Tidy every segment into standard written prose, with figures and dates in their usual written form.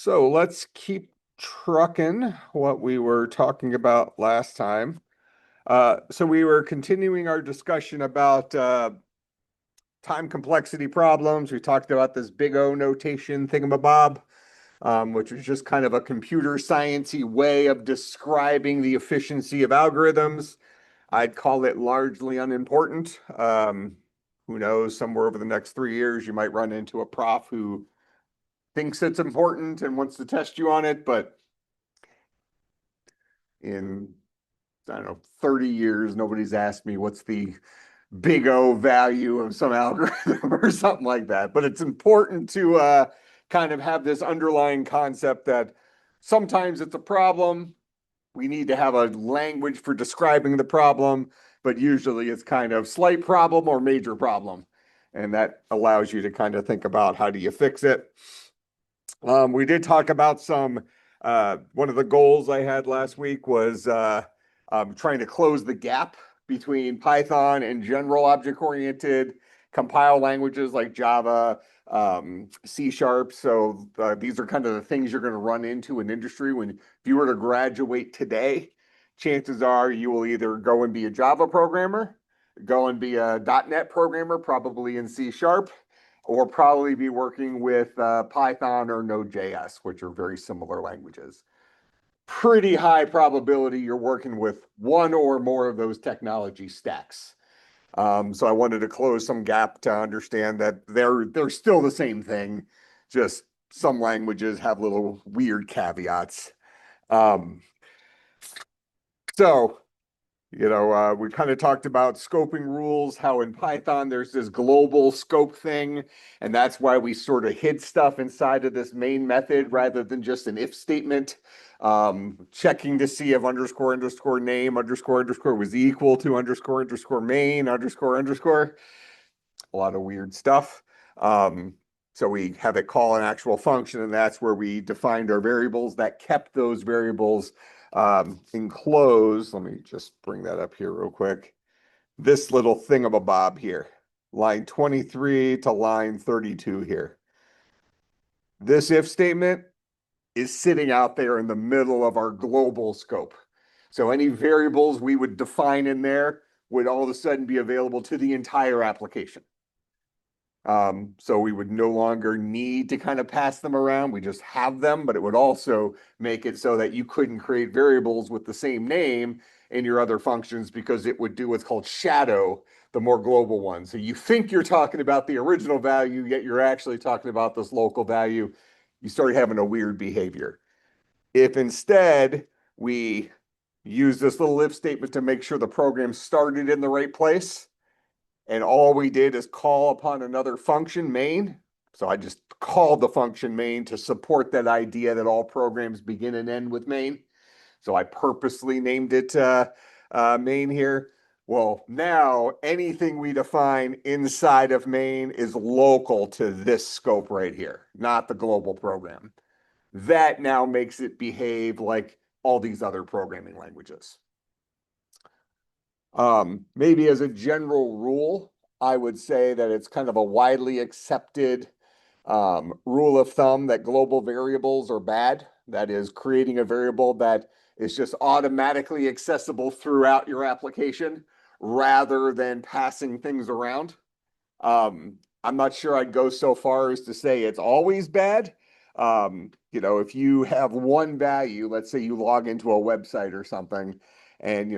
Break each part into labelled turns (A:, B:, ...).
A: So let's keep trucking what we were talking about last time. So we were continuing our discussion about time complexity problems. We talked about this big O notation thingamabob, which is just kind of a computer sciencey way of describing the efficiency of algorithms. I'd call it largely unimportant. Who knows, somewhere over the next 3 years, you might run into a prof who thinks it's important and wants to test you on it, but in, I don't know, 30 years, nobody's asked me what's the big O value of some algorithm or something like that. But it's important to kind of have this underlying concept that sometimes it's a problem. We need to have a language for describing the problem, but usually it's kind of slight problem or major problem. And that allows you to kind of think about how do you fix it. We did talk about some, one of the goals I had last week was trying to close the gap between Python and general object-oriented compile languages like Java, C Sharp. So these are kind of the things you're going to run into in industry when, if you were to graduate today, chances are you will either go and be a Java programmer, go and be a .NET programmer, probably in C Sharp, or probably be working with Python or Node.js, which are very similar languages. Pretty high probability you're working with one or more of those technology stacks. So I wanted to close some gap to understand that they're still the same thing, just some languages have little weird caveats. Um, so we kind of talked about scoping rules, how in Python there's this global scope thing, and that's why we sort of hid stuff inside of this main method rather than just an if statement. Checking to see if underscore underscore name underscore underscore was equal to underscore underscore main underscore underscore. A lot of weird stuff. So we have it call an actual function, and that's where we defined our variables that kept those variables enclosed. Let me just bring that up here real quick. This little thingamabob here, line 23 to line 32 here. This if statement is sitting out there in the middle of our global scope. So any variables we would define in there would all of a sudden be available to the entire application. So we would no longer need to kind of pass them around. We just have them, but it would also make it so that you couldn't create variables with the same name in your other functions because it would do what's called shadow the more global one. So you think you're talking about the original value, yet you're actually talking about this local value. You start having a weird behavior. If instead we use this little if statement to make sure the program started in the right place, and all we did is call upon another function main. So I just called the function main to support that idea that all programs begin and end with main. So I purposely named it main here. Well, now anything we define inside of main is local to this scope right here, not the global program. That now makes it behave like all these other programming languages. Maybe as a general rule, I would say that it's kind of a widely accepted rule of thumb that global variables are bad. That is, creating a variable that is just automatically accessible throughout your application rather than passing things around. I'm not sure I'd go so far as to say it's always bad. If you have one value, let's say you log into a website or something, and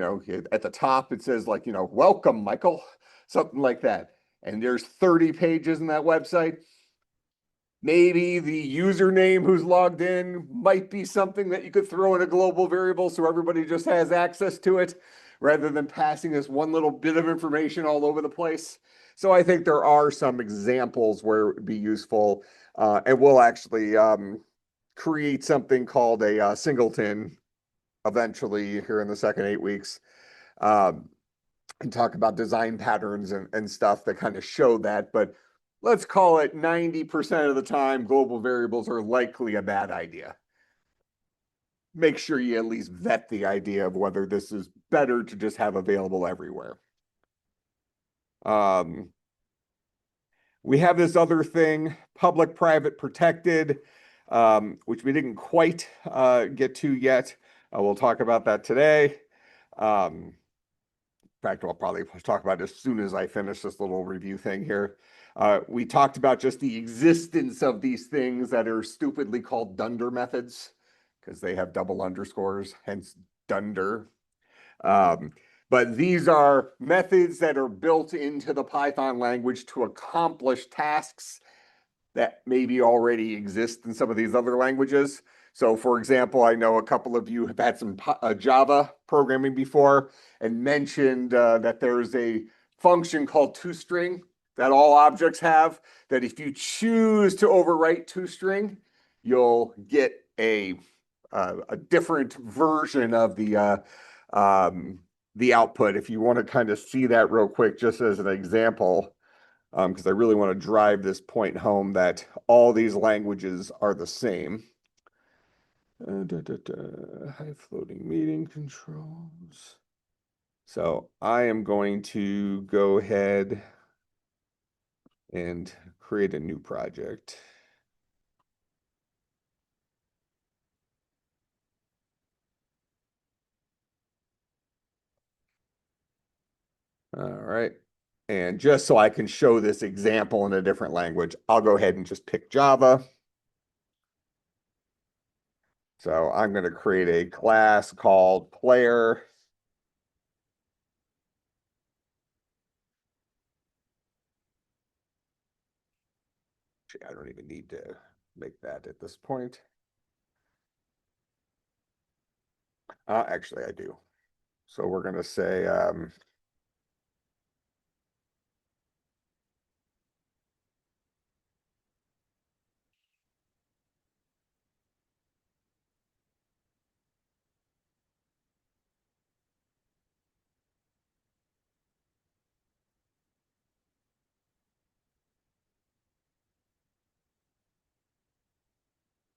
A: at the top it says like, welcome, Michael, something like that. And there's 30 pages in that website. Maybe the username who's logged in might be something that you could throw in a global variable so everybody just has access to it rather than passing this one little bit of information all over the place. So I think there are some examples where it would be useful, and we'll actually create something called a singleton eventually here in the second 8 weeks, and talk about design patterns and stuff that kind of show that. But let's call it 90% of the time, global variables are likely a bad idea. Make sure you at least vet the idea of whether this is better to just have available everywhere. We have this other thing, public, private, protected. which we didn't quite get to yet. We'll talk about that today. In fact, I'll probably talk about it as soon as I finish this little review thing here. We talked about just the existence of these things that are stupidly called dunder methods because they have double underscores, hence dunder. Um, but these are methods that are built into the Python language to accomplish tasks that maybe already exist in some of these other languages. So for example, I know a couple of you have had some Java programming before and mentioned that there's a function called toString that all objects have, that if you choose to overwrite toString, you'll get a different version of the output. If you want to kind of see that real quick, just as an example, because I really want to drive this point home that all these languages are the same. High floating meeting controls. So I am going to go ahead and create a new project. All right. And just so I can show this example in a different language, I'll go ahead and just pick Java. So I'm going to create a class called player. Actually, I don't even need to make that at this point. Actually, I do. So we're going to say,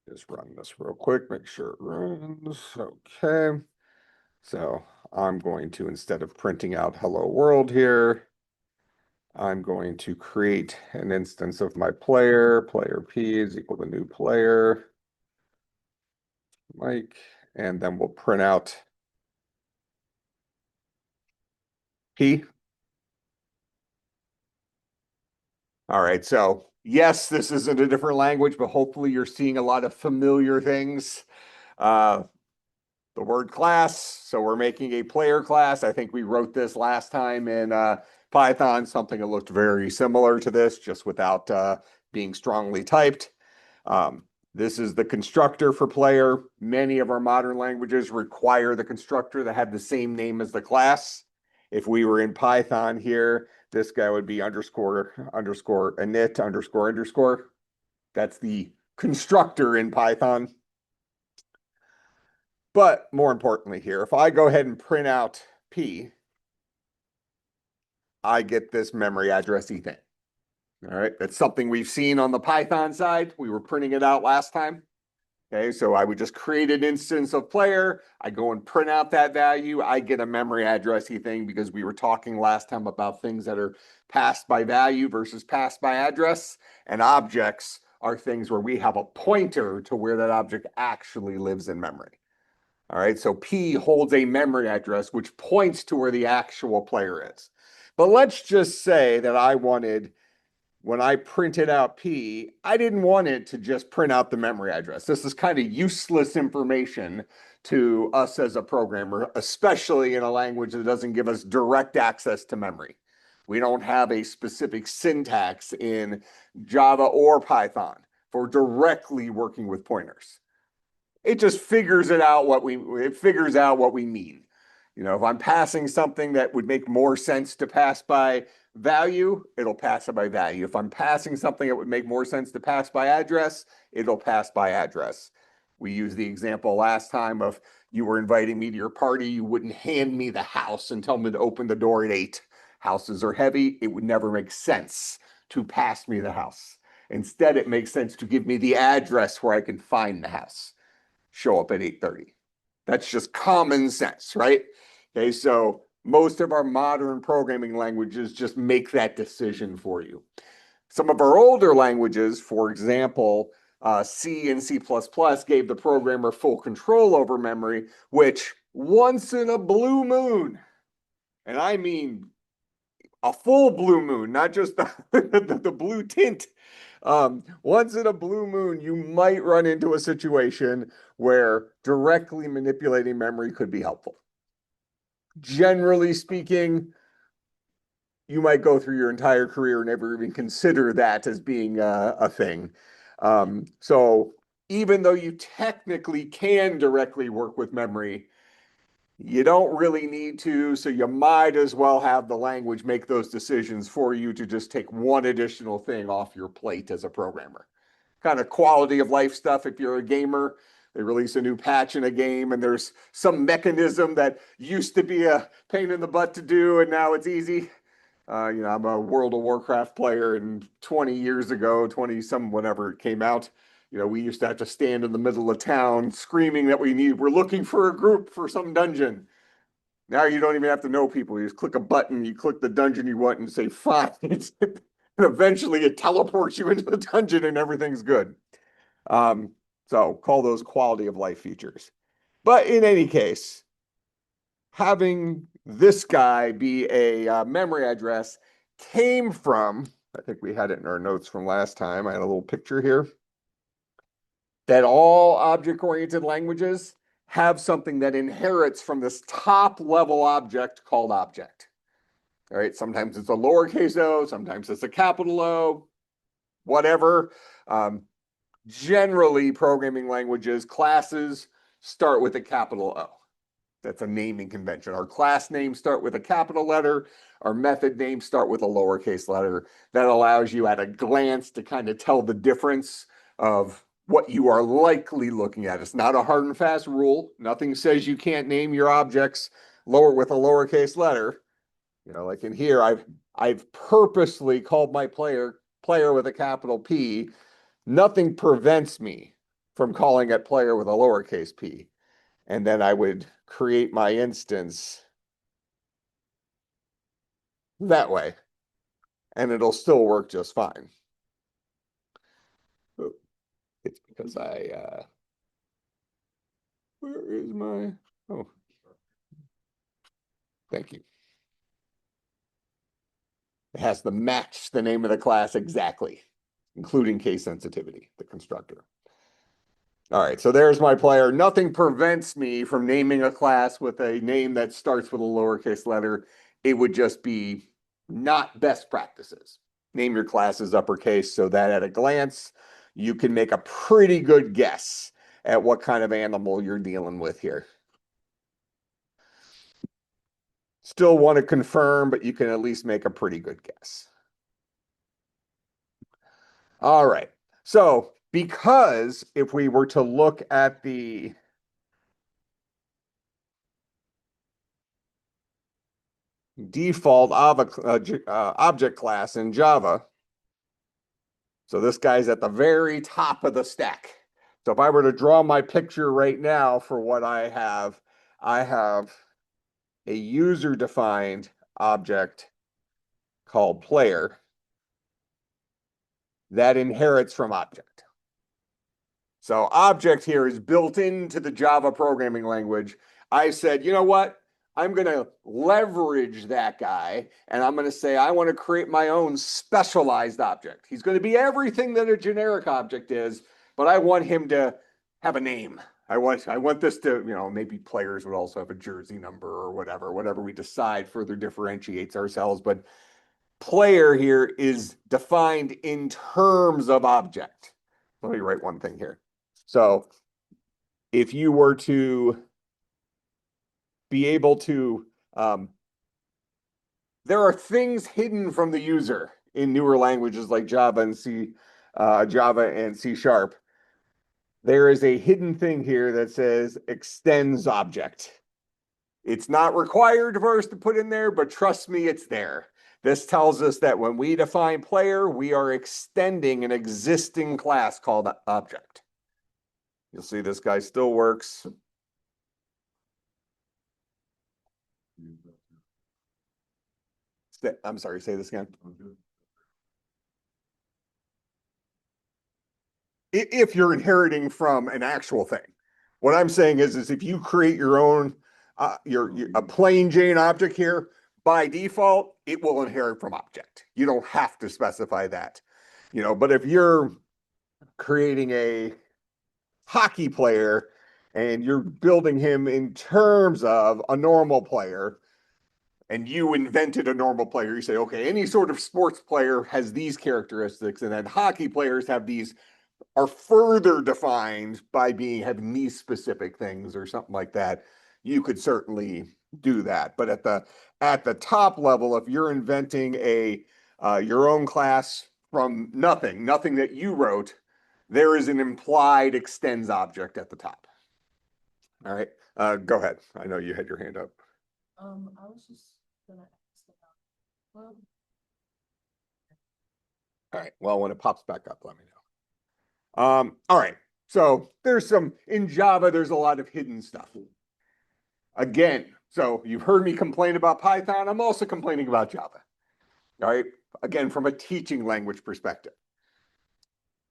A: just run this real quick, make sure it runs. Okay. So I'm going to, instead of printing out hello world here, I'm going to create an instance of my player. Player P is equal to new player, Mike, and then we'll print out P. All right, so yes, this is in a different language, but hopefully you're seeing a lot of familiar things. The word class, so we're making a player class. I think we wrote this last time in Python, something that looked very similar to this, just without being strongly typed. This is the constructor for player. Many of our modern languages require the constructor to have the same name as the class. If we were in Python here, this guy would be underscore init underscore underscore. That's the constructor in Python. But more importantly here, if I go ahead and print out P, I get this memory addressy thing. All right, that's something we've seen on the Python side. We were printing it out last time. Okay, so I would just create an instance of player. I go and print out that value. I get a memory addressy thing because we were talking last time about things that are passed by value versus passed by address. And objects are things where we have a pointer to where that object actually lives in memory. All right, so P holds a memory address which points to where the actual player is. But let's just say that I wanted, when I printed out P, I didn't want it to just print out the memory address. This is kind of useless information to us as a programmer, especially in a language that doesn't give us direct access to memory. We don't have a specific syntax in Java or Python for directly working with pointers. It just figures it out it figures out what we mean. You know, if I'm passing something that would make more sense to pass by value, it'll pass it by value. If I'm passing something that would make more sense to pass by address, it'll pass by address. We used the example last time of you were inviting me to your party, you wouldn't hand me the house and tell me to open the door at 8. Houses are heavy. It would never make sense to pass me the house. Instead, it makes sense to give me the address where I can find the house. Show up at 8:30. That's just common sense, right? Okay, so most of our modern programming languages just make that decision for you. Some of our older languages, for example, C and C++ gave the programmer full control over memory, which once in a blue moon, and I mean a full blue moon, not just the blue tint. Once in a blue moon, you might run into a situation where directly manipulating memory could be helpful. Generally speaking, you might go through your entire career and never even consider that as being a thing. So even though you technically can directly work with memory, you don't really need to, so you might as well have the language make those decisions for you to just take one additional thing off your plate as a programmer. Kind of quality of life stuff if you're a gamer. They release a new patch in a game and there's some mechanism that used to be a pain in the butt to do and now it's easy. I'm a World of Warcraft player, and 20 years ago, 20 some whenever it came out, we used to have to stand in the middle of town screaming that we're looking for a group for some dungeon. Now you don't even have to know people. You just click a button, you click the dungeon you want and say, fine. And eventually it teleports you into the dungeon and everything's good. So call those quality of life features. But in any case, having this guy be a memory address came from, I think we had it in our notes from last time. I had a little picture here, that all object-oriented languages have something that inherits from this top level object called object. All right, sometimes it's a lowercase o, sometimes it's a capital O, whatever. Generally, programming languages, classes start with a capital O. That's a naming convention. Our class names start with a capital letter. Our method names start with a lowercase letter. That allows you at a glance to kind of tell the difference of what you are likely looking at. It's not a hard and fast rule. Nothing says you can't name your objects with a lowercase letter. Like in here, I've purposely called my player with a capital P. Nothing prevents me from calling it player with a lowercase p. And then I would create my instance that way, and it'll still work just fine. It's because where is my, oh, thank you. It has to match the name of the class exactly, including case sensitivity, the constructor. All right, so there's my player. Nothing prevents me from naming a class with a name that starts with a lowercase letter. It would just be not best practices. Name your classes uppercase so that at a glance, you can make a pretty good guess at what kind of animal you're dealing with here. Still want to confirm, but you can at least make a pretty good guess. All right, so because if we were to look at the default object class in Java. So this guy's at the very top of the stack. So if I were to draw my picture right now for what I have a user-defined object called player that inherits from object. So object here is built into the Java programming language. I said, you know what? I'm going to leverage that guy and I'm going to say, I want to create my own specialized object. He's going to be everything that a generic object is, but I want him to have a name. I want this to, maybe players would also have a jersey number or whatever we decide further differentiates ourselves. But player here is defined in terms of object. Let me write one thing here. So if you were to be able to, there are things hidden from the user in newer languages like Java and C Sharp. There is a hidden thing here that says extends object. It's not required for us to put in there, but trust me, it's there. This tells us that when we define player, we are extending an existing class called object. You'll see this guy still works. I'm sorry, say this again. if you're inheriting from an actual thing. What I'm saying is if you create your own, a plain Jane object here, by default, it will inherit from object. You don't have to specify that, but if you're creating a hockey player and you're building him in terms of a normal player, and you invented a normal player, you say, okay, any sort of sports player has these characteristics, and then hockey players have these, are further defined by having these specific things or something like that. You could certainly do that. But at the top level, if you're inventing your own class from nothing that you wrote, there is an implied extends object at the top. All right, go ahead. I know you had your hand up.
B: I was just gonna ask about, well,
A: All right, well, when it pops back up, let me know. All right, so in Java, there's a lot of hidden stuff. Again, so you've heard me complain about Python. I'm also complaining about Java. All right, again, from a teaching language perspective.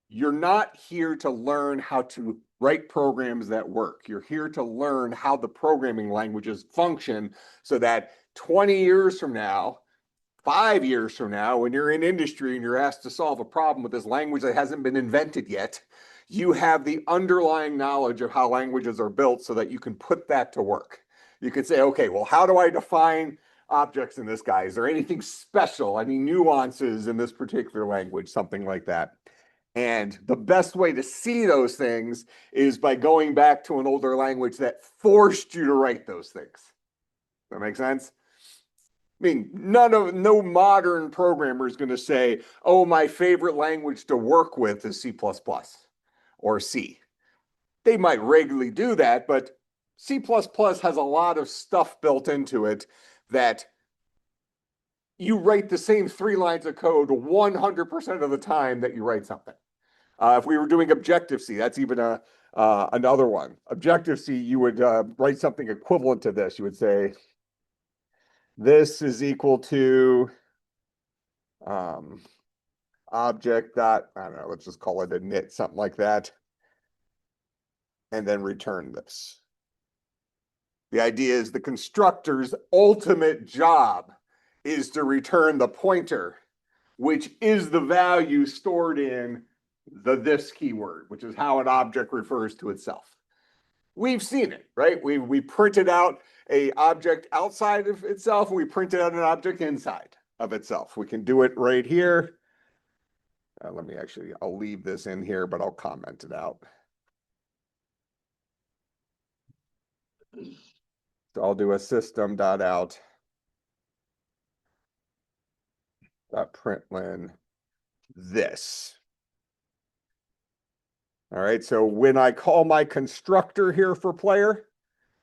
A: You're not here to learn how to write programs that work. You're here to learn how the programming languages function so that 20 years from now, 5 years from now, when you're in industry and you're asked to solve a problem with this language that hasn't been invented yet, you have the underlying knowledge of how languages are built so that you can put that to work. You could say, okay, well, how do I define objects in this guy? Is there anything special, any nuances in this particular language, something like that? And the best way to see those things is by going back to an older language that forced you to write those things. That make sense? I mean, no modern programmer is going to say, oh, my favorite language to work with is C++ or C. They might regularly do that, but C++ has a lot of stuff built into it that you write the same 3 lines of code 100% of the time that you write something. If we were doing Objective-C, that's even another one. Objective-C, you would write something equivalent to this. You would say, this is equal to object dot, I don't know, let's just call it a init, something like that, and then return this. The idea is the constructor's ultimate job is to return the pointer, which is the value stored in the this keyword, which is how an object refers to itself. We've seen it, right? We printed out a object outside of itself, and we printed out an object inside of itself. We can do it right here. I'll leave this in here, but I'll comment it out. So I'll do a system.out .println this. All right, so when I call my constructor here for player,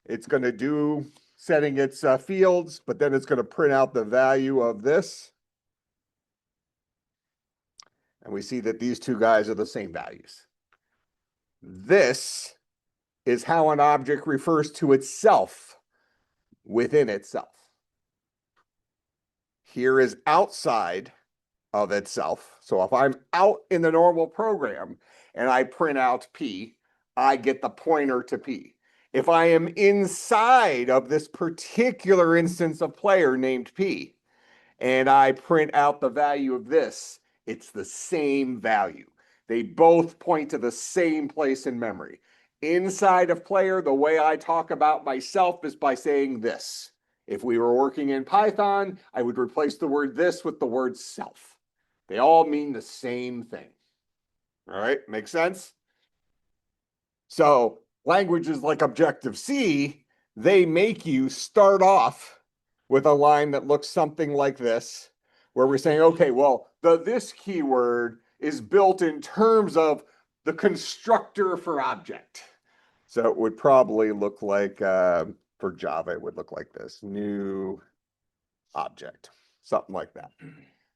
A: it's going to do setting its fields, but then it's going to print out the value of this. And we see that these two guys are the same values. This is how an object refers to itself within itself. Here is outside of itself. So if I'm out in the normal program and I print out P, I get the pointer to P. If I am inside of this particular instance of player named P, and I print out the value of this, it's the same value. They both point to the same place in memory. Inside of player, the way I talk about myself is by saying this. If we were working in Python, I would replace the word this with the word self. They all mean the same thing. All right, makes sense? So languages like Objective-C, they make you start off with a line that looks something like this, where we're saying, okay, well, this keyword is built in terms of the constructor for object. So it would probably look like, for Java, it would look like this, new object, something like that.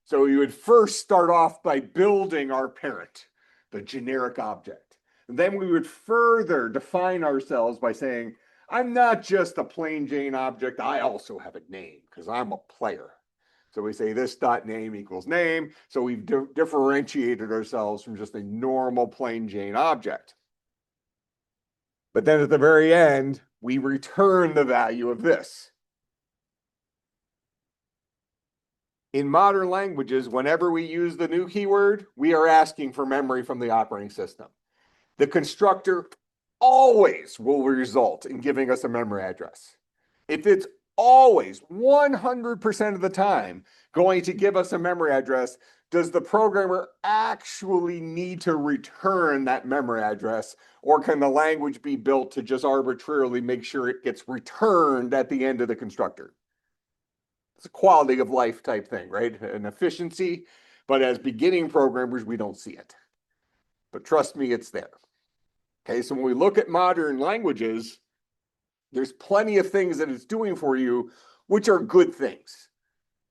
A: So you would first start off by building our parent, the generic object. And then we would further define ourselves by saying, I'm not just a plain Jane object, I also have a name because I'm a player. So we say this dot name equals name. So we've differentiated ourselves from just a normal plain Jane object. But then at the very end, we return the value of this. In modern languages, whenever we use the new keyword, we are asking for memory from the operating system. The constructor always will result in giving us a memory address. If it's always 100% of the time going to give us a memory address, does the programmer actually need to return that memory address, or can the language be built to just arbitrarily make sure it gets returned at the end of the constructor? It's a quality of life type thing, right? An efficiency, but as beginning programmers, we don't see it. But trust me, it's there. Okay, so when we look at modern languages, there's plenty of things that it's doing for you, which are good things.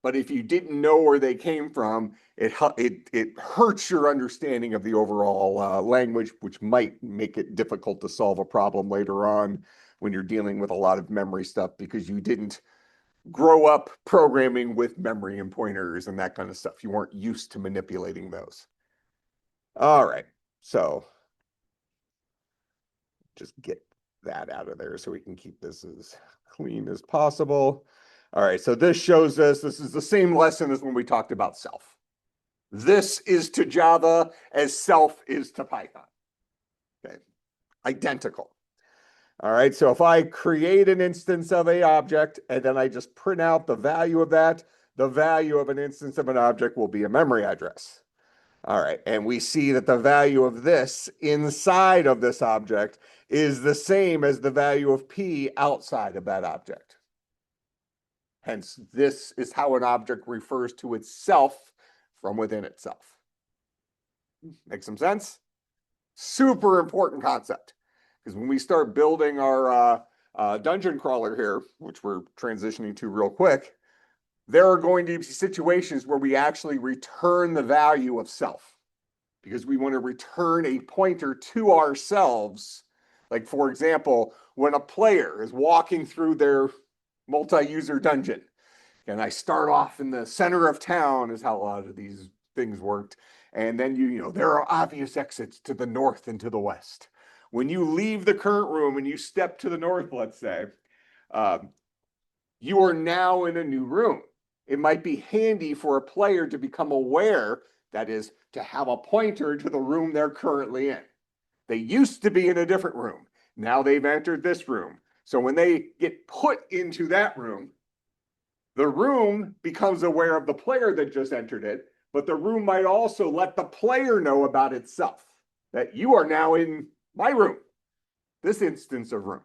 A: But if you didn't know where they came from, it hurts your understanding of the overall language, which might make it difficult to solve a problem later on when you're dealing with a lot of memory stuff because you didn't grow up programming with memory and pointers and that kind of stuff. You weren't used to manipulating those. All right, so just get that out of there so we can keep this as clean as possible. All right, so this shows us, this is the same lesson as when we talked about self. This is to Java as self is to Python. Okay, identical. All right, so if I create an instance of an object and then I just print out the value of that, the value of an instance of an object will be a memory address. All right, and we see that the value of this inside of this object is the same as the value of P outside of that object. Hence, this is how an object refers to itself from within itself. Make some sense? Super important concept. Because when we start building our dungeon crawler here, which we're transitioning to real quick, there are going to be situations where we actually return the value of self because we want to return a pointer to ourselves. Like, for example, when a player is walking through their multi-user dungeon, and I start off in the center of town is how a lot of these things worked. And then you know, there are obvious exits to the north and to the west. When you leave the current room and you step to the north, let's say, you are now in a new room. It might be handy for a player to become aware, that is, to have a pointer to the room they're currently in. They used to be in a different room. Now they've entered this room. So when they get put into that room, the room becomes aware of the player that just entered it, but the room might also let the player know about itself, that you are now in my room, this instance of room.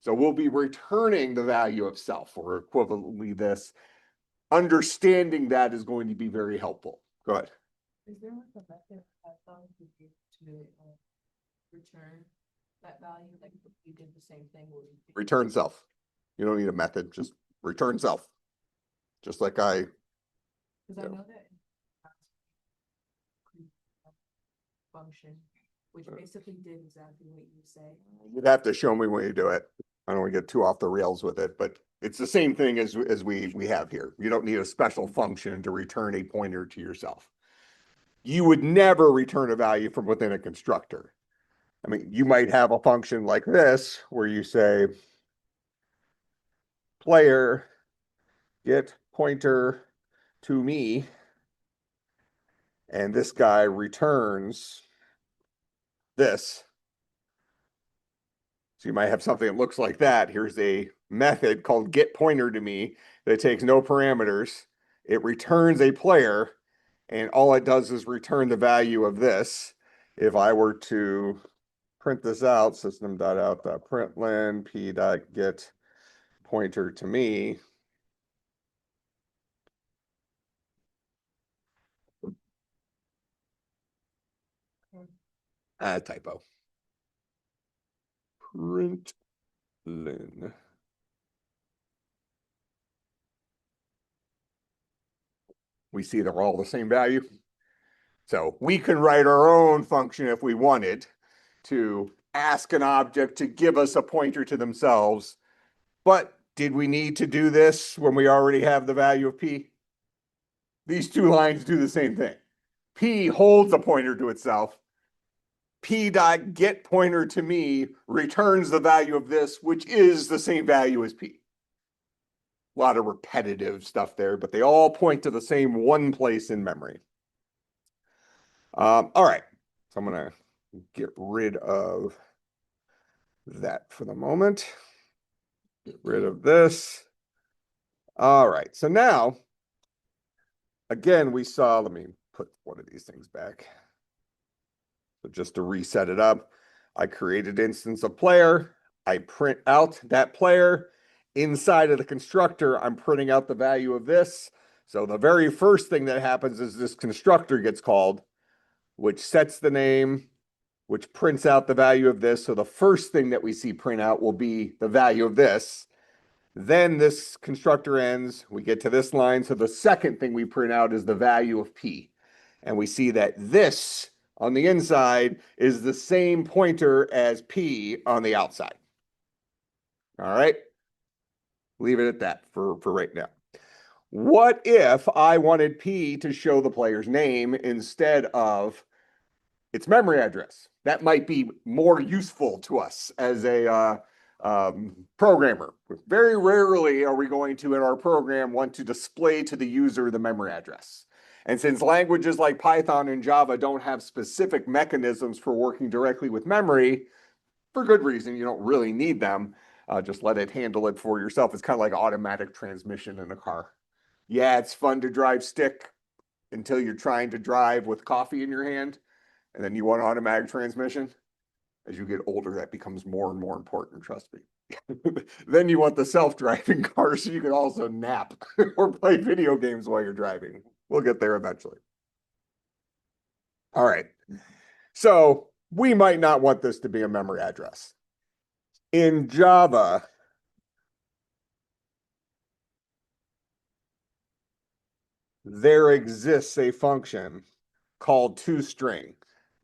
A: So we'll be returning the value of self, or equivalently this. Understanding that is going to be very helpful. Go ahead.
B: Is there like a method I thought would be to return that value? Like if you did the same thing where you
A: Return self. You don't need a method, just return self. Just like I.
B: Because I know that function, which basically did exactly what you say.
A: You'd have to show me when you do it. I don't want to get too off the rails with it, but it's the same thing as we have here. You don't need a special function to return a pointer to yourself. You would never return a value from within a constructor. I mean, you might have a function like this where you say player get pointer to me, and this guy returns this. So you might have something that looks like that. Here's a method called get pointer to me that takes no parameters. It returns a player, and all it does is return the value of this. If I were to print this out, system.out.println p.get pointer to me. Typo. Println. We see they're all the same value. So we can write our own function if we wanted to ask an object to give us a pointer to themselves. But did we need to do this when we already have the value of P? these two lines do the same thing. P holds a pointer to itself. P dot get pointer to me returns the value of this, which is the same value as P. A lot of repetitive stuff there, but they all point to the same one place in memory. All right, so I'm gonna get rid of that for the moment. Get rid of this. All right, so now, again, we saw, let me put one of these things back. So just to reset it up, I created instance of player. I print out that player. Inside of the constructor, I'm printing out the value of this. So the very first thing that happens is this constructor gets called, which sets the name, which prints out the value of this. So the first thing that we see print out will be the value of this. Then this constructor ends, we get to this line. So the second thing we print out is the value of P. And we see that this on the inside is the same pointer as P on the outside. All right. Leave it at that for right now. What if I wanted P to show the player's name instead of its memory address? That might be more useful to us as a programmer. Very rarely are we going to, in our program, want to display to the user the memory address. And since languages like Python and Java don't have specific mechanisms for working directly with memory, for good reason, you don't really need them. Just let it handle it for yourself. It's kind of like automatic transmission in a car. Yeah, it's fun to drive stick until you're trying to drive with coffee in your hand, and then you want automatic transmission. As you get older, that becomes more and more important, trust me. Then you want the self-driving car so you can also nap or play video games while you're driving. We'll get there eventually. All right. So we might not want this to be a memory address. In Java, there exists a function called toString.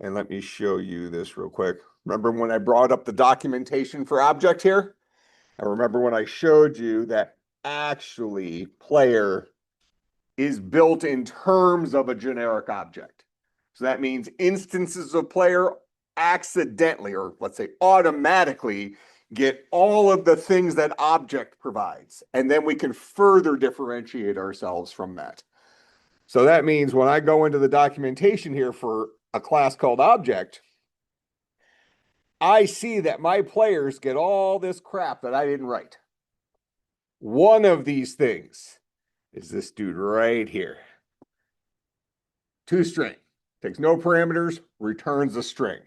A: And let me show you this real quick. Remember when I brought up the documentation for object here? I remember when I showed you that actually player is built in terms of a generic object. So that means instances of player accidentally, or let's say automatically, get all of the things that object provides. And then we can further differentiate ourselves from that. So that means when I go into the documentation here for a class called object, I see that my players get all this crap that I didn't write. One of these things is this dude right here. ToString. Takes no parameters, returns a string.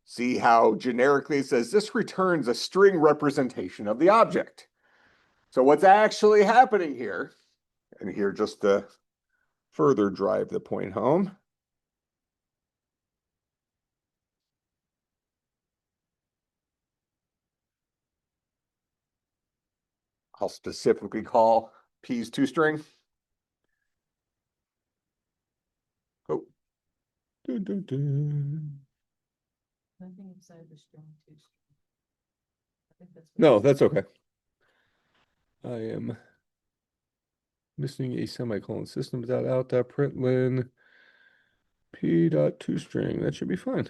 A: See how generically it says this returns a string representation of the object. So what's actually happening here, and here just to further drive the point home, I'll specifically call P's toString. Oh.
B: Nothing inside the string too. I think that's.
A: No, that's okay. I am missing a semicolon. System.out.println p.toString. That should be fine.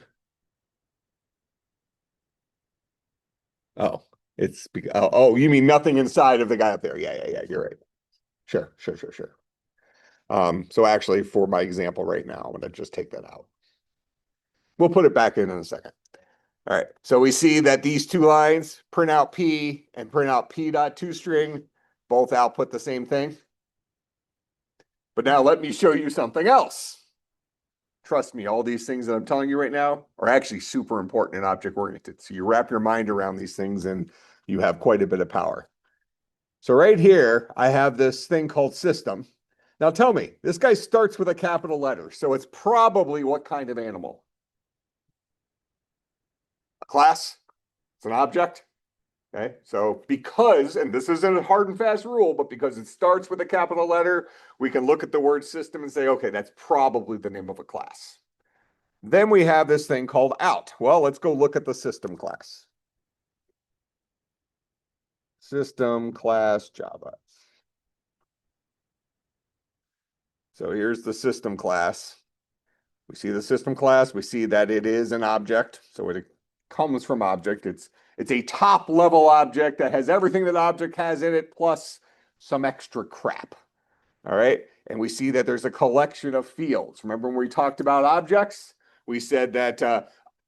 A: Oh, it's oh, you mean nothing inside of the guy up there? Yeah. You're right. Sure. So actually, for my example right now, I'm going to just take that out. We'll put it back in a second. All right. So we see that these two lines, print out P and print out P.toString, both output the same thing. But now let me show you something else. Trust me, all these things that I'm telling you right now are actually super important and object-oriented. So you wrap your mind around these things and you have quite a bit of power. So right here, I have this thing called system. Now tell me, this guy starts with a capital letter. So it's probably what kind of animal? A class? It's an object? Okay, so because, and this isn't a hard and fast rule, but because it starts with a capital letter, we can look at the word system and say, okay, that's probably the name of a class. Then we have this thing called out. Well, let's go look at the system class. System class Java. So here's the system class. We see the system class. We see that it is an object. So it comes from object. It's a top level object that has everything that object has in it, plus some extra crap. All right. And we see that there's a collection of fields. Remember when we talked about objects? We said that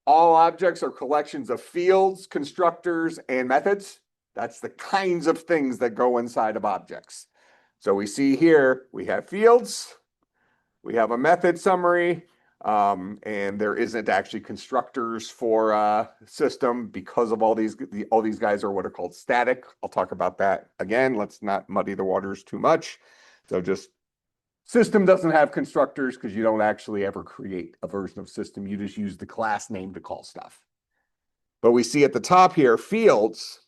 A: all objects are collections of fields, constructors, and methods. That's the kinds of things that go inside of objects. So we see here, we have fields, we have a method summary, and there isn't actually constructors for system because of all these guys are what are called static. I'll talk about that again. Let's not muddy the waters too much. So just system doesn't have constructors because you don't actually ever create a version of system. You just use the class name to call stuff. But we see at the top here, fields,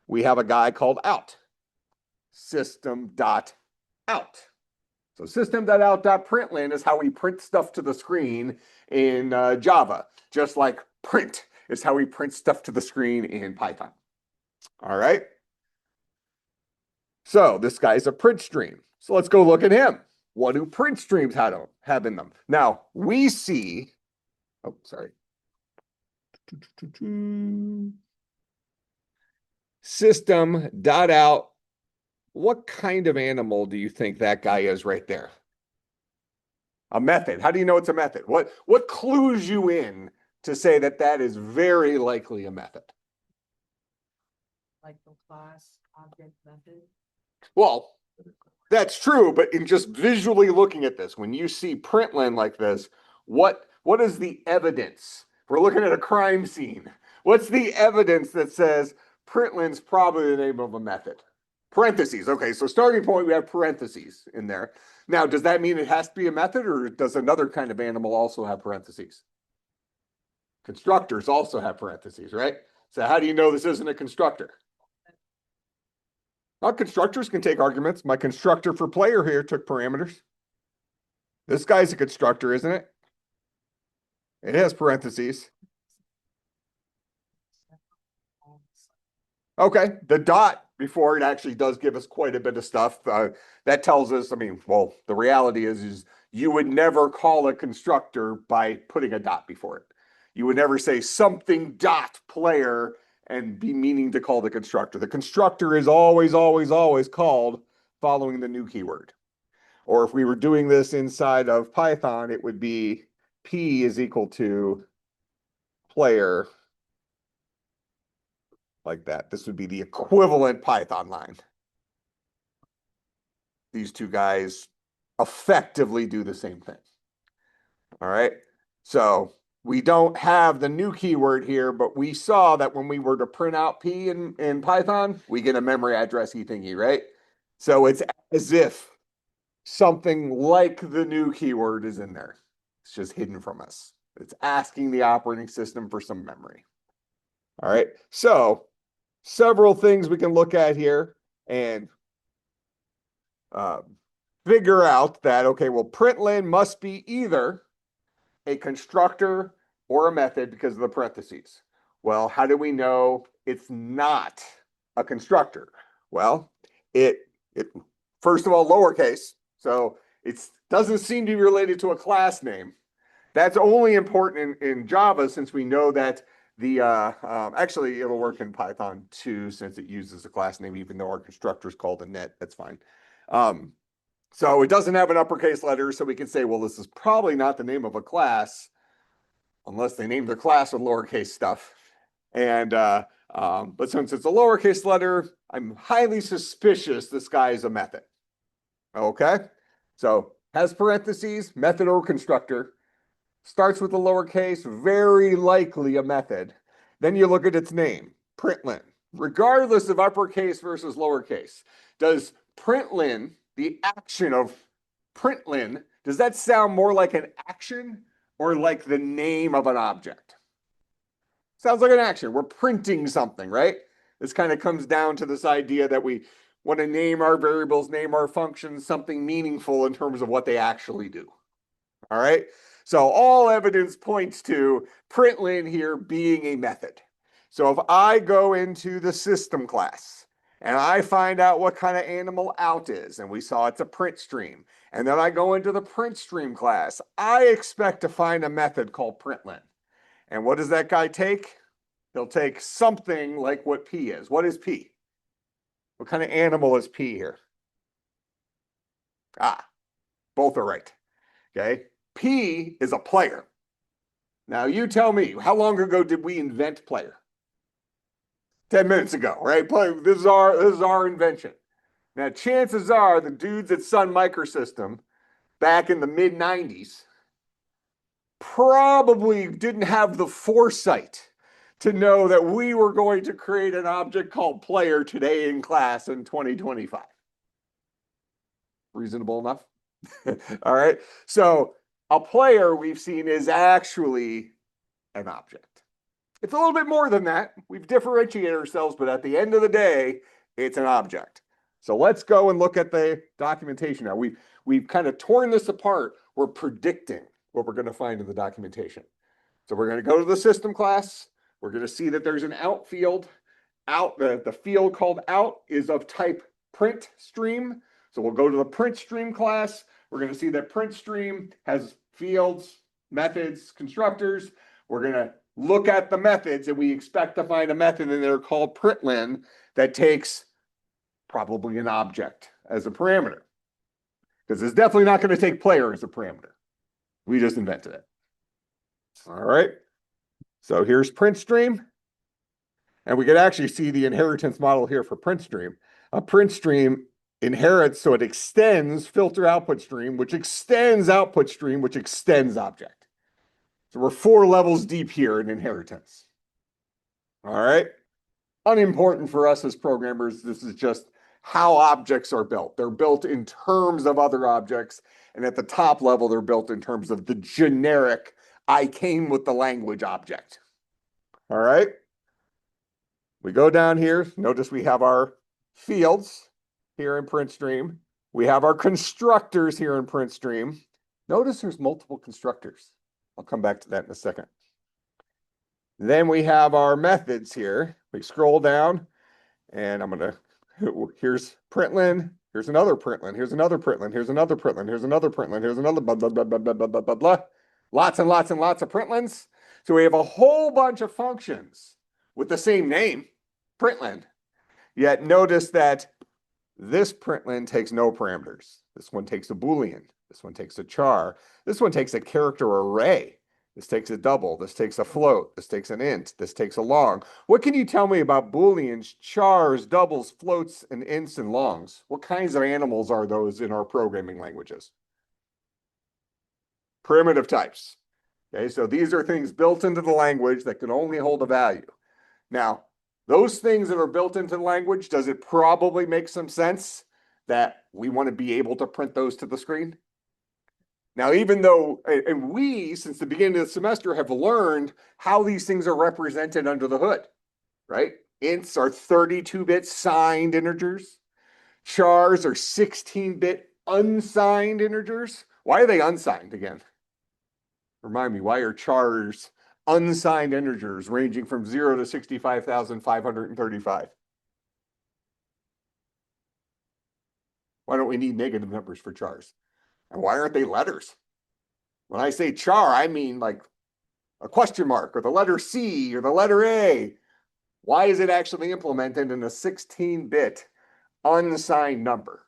A: we have a guy called out. System.out. So system.out.println is how we print stuff to the screen in Java, just like print is how we print stuff to the screen in Python. All right. So this guy's a print stream. So let's go look at him. What do print streams have in them? Now we see, oh, sorry. System.out. What kind of animal do you think that guy is right there? A method. How do you know it's a method? What clues you in to say that that is very likely a method?
B: Like the class object method.
A: Well, that's true, but in just visually looking at this, when you see println like this, what is the evidence? We're looking at a crime scene. What's the evidence that says println's probably the name of a method? Parentheses. Okay, so starting point, we have parentheses in there. Now, does that mean it has to be a method, or does another kind of animal also have parentheses? Constructors also have parentheses, right? So how do you know this isn't a constructor? Well, constructors can take arguments. My constructor for player here took parameters. This guy's a constructor, isn't it? It has parentheses. Okay, the dot before it actually does give us quite a bit of stuff. That tells us, I mean, well, the reality is you would never call a constructor by putting a dot before it. You would never say something dot player and be meaning to call the constructor. The constructor is always, always, always called following the new keyword. Or if we were doing this inside of Python, it would be P is equal to player like that. This would be the equivalent Python line. These two guys effectively do the same thing. All right. So we don't have the new keyword here, but we saw that when we were to print out P in Python, we get a memory address thingy, right? So it's as if something like the new keyword is in there. It's just hidden from us. It's asking the operating system for some memory. All right. So several things we can look at here and figure out that, okay, well, println must be either a constructor or a method because of the parentheses. Well, how do we know it's not a constructor? Well, it first of all, lowercase. So it doesn't seem to be related to a class name. That's only important in Java since we know that the actually it'll work in Python too since it uses a class name even though our constructor is called a net. That's fine. So it doesn't have an uppercase letter, so we can say, well, this is probably not the name of a class unless they named their class with lowercase stuff. And but since it's a lowercase letter, I'm highly suspicious this guy is a method. Okay, so has parentheses, method or constructor. Starts with a lowercase, very likely a method. Then you look at its name, println. Regardless of uppercase versus lowercase, does println, the action of println, does that sound more like an action or like the name of an object? Sounds like an action. We're printing something, right? This kind of comes down to this idea that we want to name our variables, name our functions, something meaningful in terms of what they actually do. All right. So all evidence points to println here being a method. So if I go into the system class and I find out what kind of animal out is, and we saw it's a print stream. And then I go into the print stream class. I expect to find a method called println. And what does that guy take? He'll take something like what P is. What is P? What kind of animal is P here? Ah, both are right. Okay. P is a player. Now you tell me, how long ago did we invent player? 10 minutes ago, right? This is our invention. Now, chances are the dudes at Sun Microsystem back in the mid 90s probably didn't have the foresight to know that we were going to create an object called player today in class in 2025. Reasonable enough? All right. So a player we've seen is actually an object. It's a little bit more than that. We've differentiated ourselves, but at the end of the day, it's an object. So let's go and look at the documentation now. We've kind of torn this apart. We're predicting what we're going to find in the documentation. So we're going to go to the system class. We're going to see that there's an out field. The field called out is of type print stream. So we'll go to the print stream class. We're going to see that print stream has fields, methods, constructors. We're going to look at the methods, and we expect to find a method in there called println that takes probably an object as a parameter. Because it's definitely not going to take player as a parameter. We just invented it. All right. So here's print stream. And we can actually see the inheritance model here for print stream. A print stream inherits, so it extends filter output stream, which extends output stream, which extends object. So we're 4 levels deep here in inheritance. All right. Unimportant for us as programmers. This is just how objects are built. They're built in terms of other objects. And at the top level, they're built in terms of the generic, I came with the language object. All right. We go down here. Notice we have our fields here in print stream. We have our constructors here in print stream. Notice there's multiple constructors. I'll come back to that in a second. Then we have our methods here. We scroll down, and here's println, here's another println, here's another println, here's another println, here's another println, here's another blah, blah, blah, blah, blah, blah, blah, blah, blah. Lots and lots and lots of printlns. So we have a whole bunch of functions with the same name, println. Yet notice that this println takes no parameters. This one takes a Boolean. This one takes a char. This one takes a character array. This takes a double. This takes a float. This takes an int. This takes a long. What can you tell me about Booleans, chars, doubles, floats, and ints and longs? What kinds of animals are those in our programming languages? Primitive types. Okay, so these are things built into the language that can only hold a value. Now, those things that are built into the language, does it probably make some sense that we want to be able to print those to the screen? Now, even though, and we, since the beginning of the semester, have learned how these things are represented under the hood, right? Ints are 32-bit signed integers. Chars are 16-bit unsigned integers. Why are they unsigned again? Remind me, why are chars unsigned integers ranging from 0 to 65,535? Why don't we need negative numbers for chars? And why aren't they letters? When I say char, I mean like a question mark or the letter C or the letter A. Why is it actually implemented in a 16-bit unsigned number?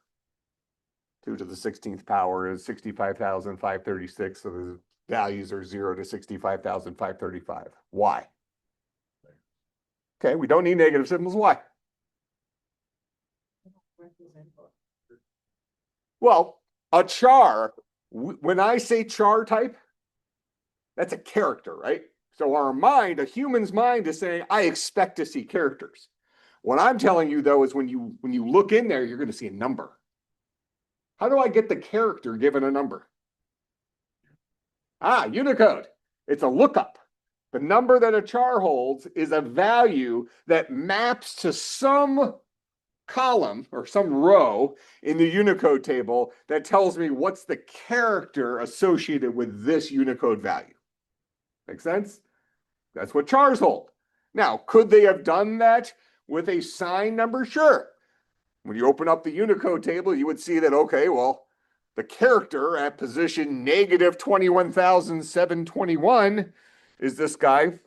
A: 2 to the 16th power is 65,536. So the values are 0 to 65,535. Why? Okay, we don't need negative symbols. Why? Well, a char, when I say char type, that's a character, right? So our mind, a human's mind is saying, I expect to see characters. What I'm telling you, though, is when you look in there, you're going to see a number. How do I get the character given a number? Unicode. It's a lookup. The number that a char holds is a value that maps to some column or some row in the Unicode table that tells me what's the character associated with this Unicode value. Make sense? That's what chars hold. Now, could they have done that with a signed number? Sure. when you open up the Unicode table, you would see that, okay, well, the character at position negative 21,721 is this guy.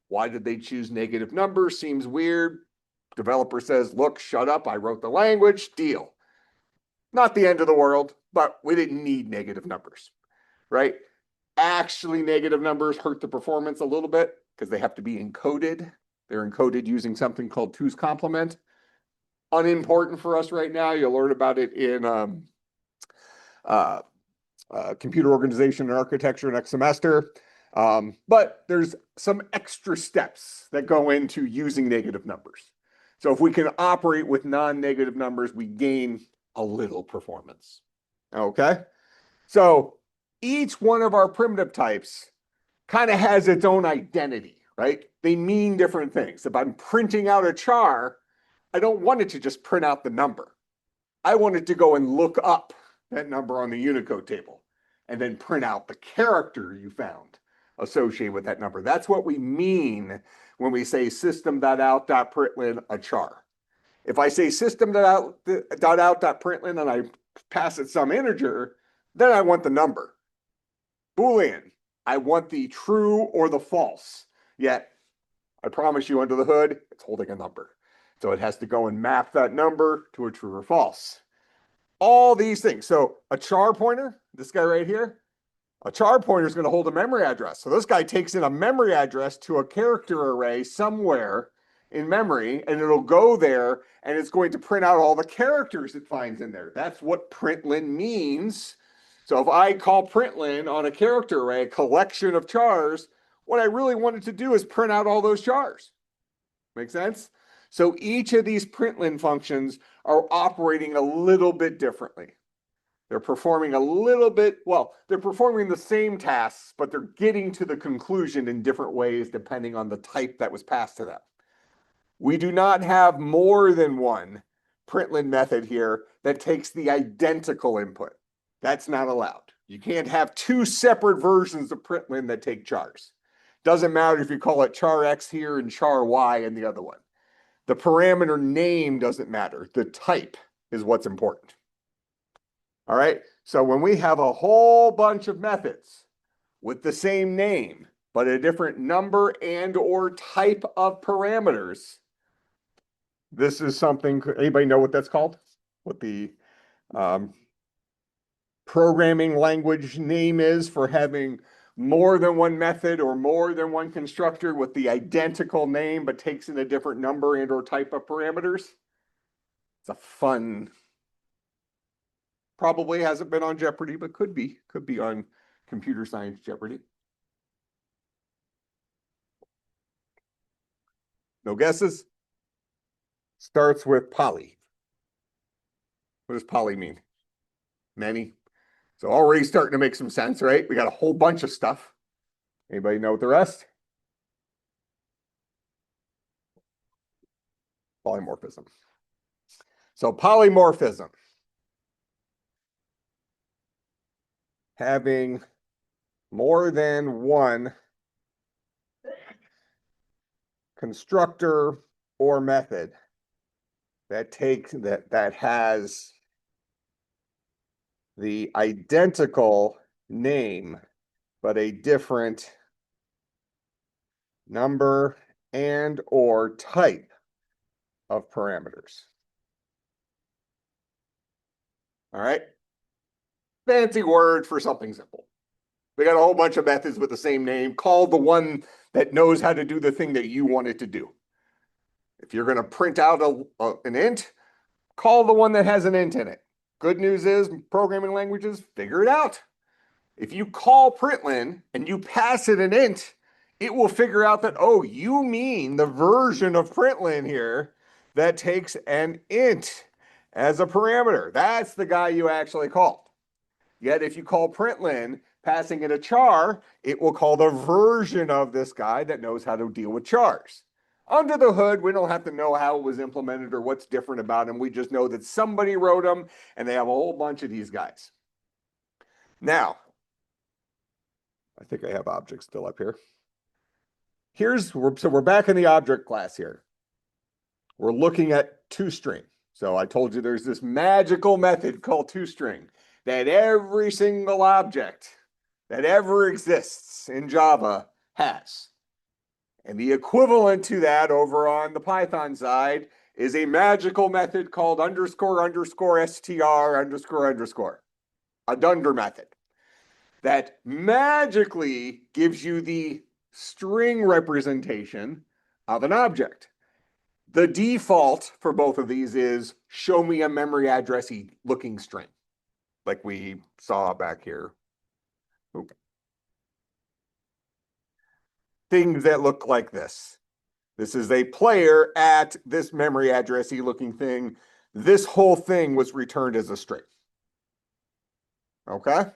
A: Why did they choose negative numbers? Seems weird. Developer says, look, shut up. I wrote the language. Deal. Not the end of the world, but we didn't need negative numbers, right? Actually, negative numbers hurt the performance a little bit because they have to be encoded. They're encoded using something called two's complement. Unimportant for us right now. You'll learn about it in computer organization and architecture next semester. But there's some extra steps that go into using negative numbers. So if we can operate with non-negative numbers, we gain a little performance. Okay? So each one of our primitive types kind of has its own identity, right? They mean different things. If I'm printing out a char, I don't want it to just print out the number. I want it to go and look up that number on the Unicode table and then print out the character you found associated with that number. That's what we mean when we say system.out.println a char. If I say system.out.println and I pass it some integer, then I want the number. Boolean, I want the true or the false. Yet, I promise you under the hood, it's holding a number. So it has to go and map that number to a true or false. All these things. So a char pointer, this guy right here, a char pointer is going to hold a memory address. So this guy takes in a memory address to a character array somewhere in memory, and it'll go there, and it's going to print out all the characters it finds in there. That's what println means. So if I call println on a character array, a collection of chars, what I really wanted to do is print out all those chars. Make sense? So each of these println functions are operating a little bit differently. They're performing a little bit, well, they're performing the same tasks, but they're getting to the conclusion in different ways depending on the type that was passed to them. We do not have more than one println method here that takes the identical input. That's not allowed. You can't have two separate versions of println that take chars. Doesn't matter if you call it char x here and char y in the other one. The parameter name doesn't matter. The type is what's important. All right, so when we have a whole bunch of methods with the same name, but a different number and or type of parameters, this is something, anybody know what that's called? What the programming language name is for having more than one method or more than one constructor with the identical name, but takes in a different number and or type of parameters? It's a fun, probably hasn't been on Jeopardy, but could be on computer science Jeopardy. No guesses? Starts with poly. What does poly mean? Many. So already starting to make some sense, right? We got a whole bunch of stuff. Anybody know what the rest? Polymorphism. So polymorphism. Having more than one constructor or method that has the identical name but a different number and or type of parameters. All right. Fancy word for something simple. We got a whole bunch of methods with the same name. Call the one that knows how to do the thing that you want it to do. If you're going to print out an int, call the one that has an int in it. Good news is programming languages figure it out. If you call println and you pass it an int, it will figure out that, oh, you mean the version of println here that takes an int as a parameter. That's the guy you actually called. Yet if you call println, passing it a char, it will call the version of this guy that knows how to deal with chars. Under the hood, we don't have to know how it was implemented or what's different about them. We just know that somebody wrote them and they have a whole bunch of these guys. Now, I think I have objects still up here. So we're back in the object class here. We're looking at toString. So I told you there's this magical method called toString that every single object that ever exists in Java has. And the equivalent to that over on the Python side is a magical method called __str__, a dunder method that magically gives you the string representation of an object. The default for both of these is show me a memory addressy looking string, like we saw back here. Oop. Things that look like this. This is a player at this memory addressy looking thing. This whole thing was returned as a string. Okay?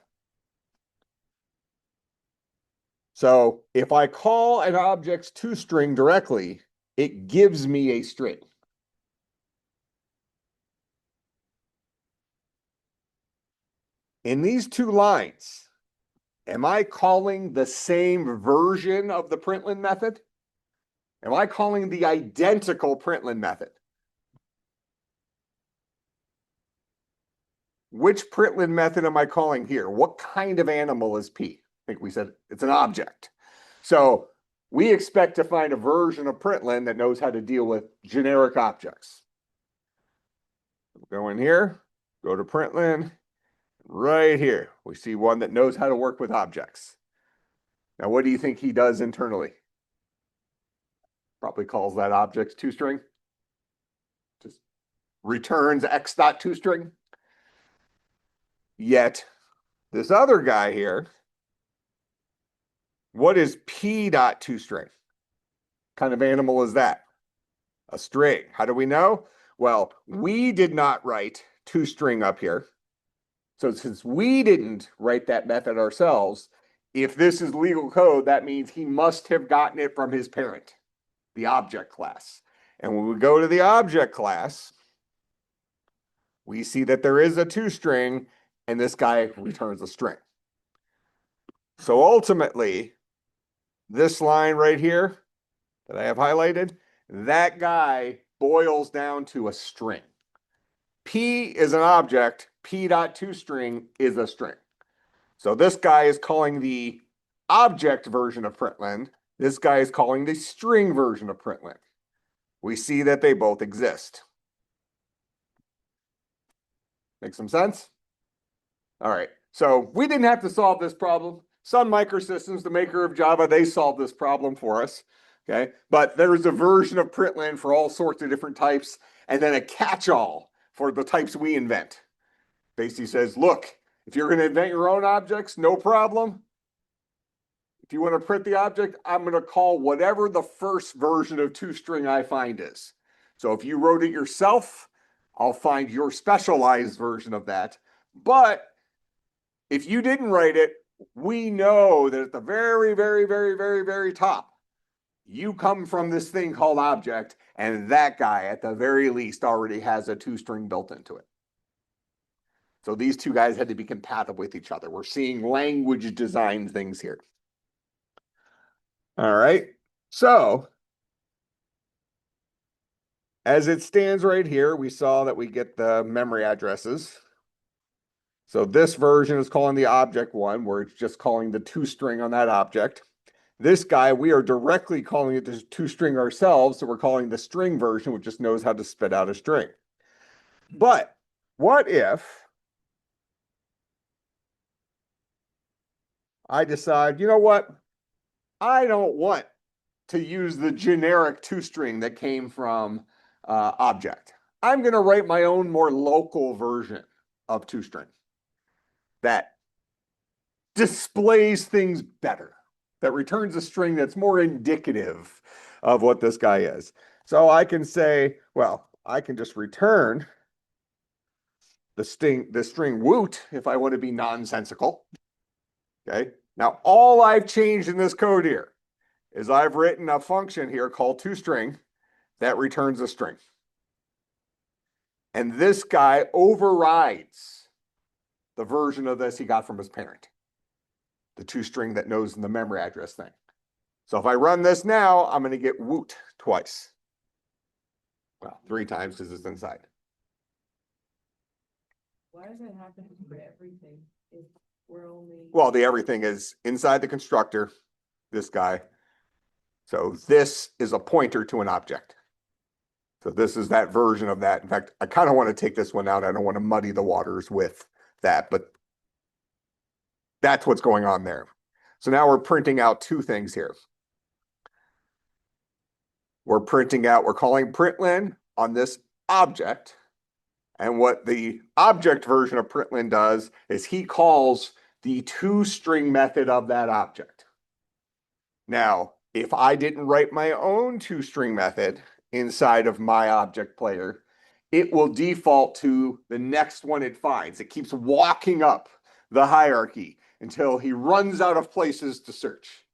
A: So if I call an object's toString directly, it gives me a string. In these two lines, am I calling the same version of the println method? Am I calling the identical println method? Which println method am I calling here? What kind of animal is P? I think we said it's an object. So we expect to find a version of println that knows how to deal with generic objects. Go in here, go to println, right here. We see one that knows how to work with objects. Now, what do you think he does internally? Probably calls that object toString. Just returns x.toString. Yet, this other guy here, what is p.toString? Kind of animal is that? A string. How do we know? Well, we did not write toString up here. So since we didn't write that method ourselves, if this is legal code, that means he must have gotten it from his parent, the object class. And when we go to the object class, we see that there is a toString, and this guy returns a string. So ultimately, this line right here that I have highlighted, that guy boils down to a string. P is an object, p.toString is a string. So this guy is calling the object version of println. This guy is calling the string version of println. We see that they both exist. Make some sense? All right. So we didn't have to solve this problem. Sun Microsystems, the maker of Java, they solved this problem for us. Okay. But there's a version of println for all sorts of different types, and then a catch-all for the types we invent. Basically says, look, if you're going to invent your own objects, no problem. If you want to print the object, I'm going to call whatever the first version of toString I find is. So if you wrote it yourself, I'll find your specialized version of that. But if you didn't write it, we know that at the very, very, very, very, very top, you come from this thing called object, and that guy at the very least already has a toString built into it. So these two guys had to be compatible with each other. We're seeing language design things here. All right. So as it stands right here, we saw that we get the memory addresses. So this version is calling the object one, where it's just calling the toString on that object. This guy, we are directly calling it the toString ourselves, so we're calling the string version, which just knows how to spit out a string. But what if I decide, you know what? I don't want to use the generic toString that came from object. I'm going to write my own more local version of toString that displays things better, that returns a string that's more indicative of what this guy is. So I can say, well, I can just return the string woot if I want to be nonsensical. Okay. Now, all I've changed in this code here is I've written a function here called toString that returns a string. And this guy overrides the version of this he got from his parent, the toString that knows the memory address thing. So if I run this now, I'm going to get woot twice. Well, 3 times because it's inside.
B: Why is that happening for everything if we're only?
A: Well, the everything is inside the constructor, this guy. So this is a pointer to an object. So this is that version of that. In fact, I kind of want to take this one out. I don't want to muddy the waters with that, but that's what's going on there. So now we're printing out two things here. We're calling println on this object. And what the object version of println does is he calls the toString method of that object. Now, if I didn't write my own toString method inside of my object player, it will default to the next one it finds. It keeps walking up the hierarchy until he runs out of places to search.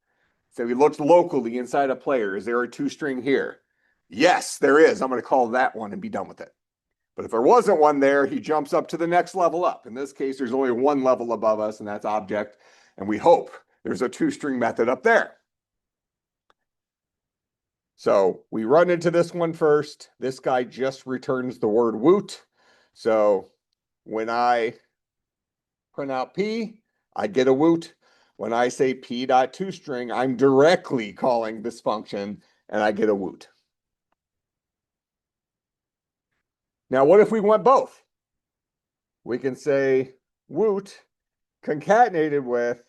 A: So he looks locally inside a player. Is there a toString here? Yes, there is. I'm going to call that one and be done with it. But if there wasn't one there, he jumps up to the next level up. In this case, there's only one level above us, and that's object. And we hope there's a toString method up there. So we run into this one first. This guy just returns the word woot. So when I print out P, I get a woot. When I say P.toString, I'm directly calling this function and I get a woot. Now, what if we want both? We can say woot concatenated with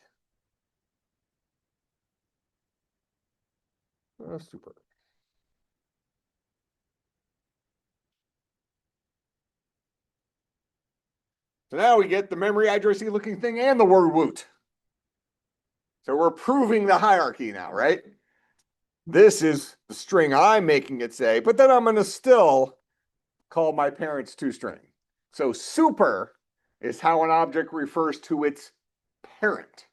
A: super. So now we get the memory addressy looking thing and the word woot. So we're proving the hierarchy now, right? This is the string I'm making it say, but then I'm going to still call my parents toString. So super is how an object refers to its parent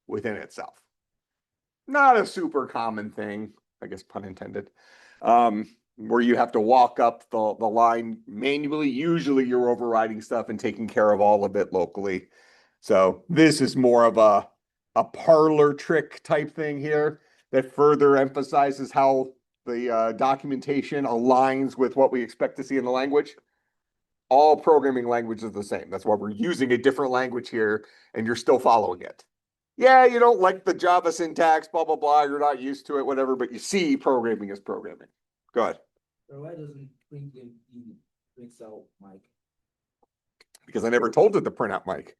A: within itself. Not a super common thing, I guess pun intended, where you have to walk up the line manually. Usually you're overriding stuff and taking care of all of it locally. So this is more of a parlor trick type thing here that further emphasizes how the documentation aligns with what we expect to see in the language. All programming languages are the same. That's why we're using a different language here, and you're still following it. Yeah, you don't like the Java syntax, blah, blah, blah. You're not used to it, whatever, but you see programming is programming. Go ahead.
C: So why doesn't println prints out Mike?
A: Because I never told it to print out Mike.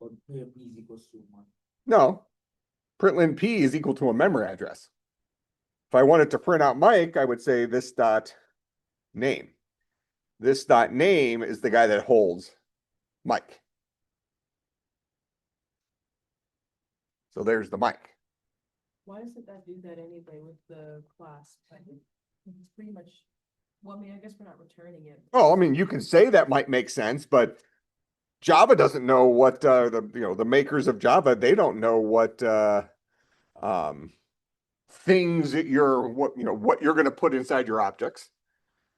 C: But P is equals to Mike.
A: No, println P is equal to a memory address. If I wanted to print out Mike, I would say this dot name. This dot name is the guy that holds Mike. So there's the Mike.
B: Why doesn't that do that anyway with the class? It's pretty much, well, I mean, I guess we're not returning it.
A: Oh, I mean, you can say that might make sense, but Java doesn't know what the makers of Java, they don't know what things that what you're going to put inside your objects.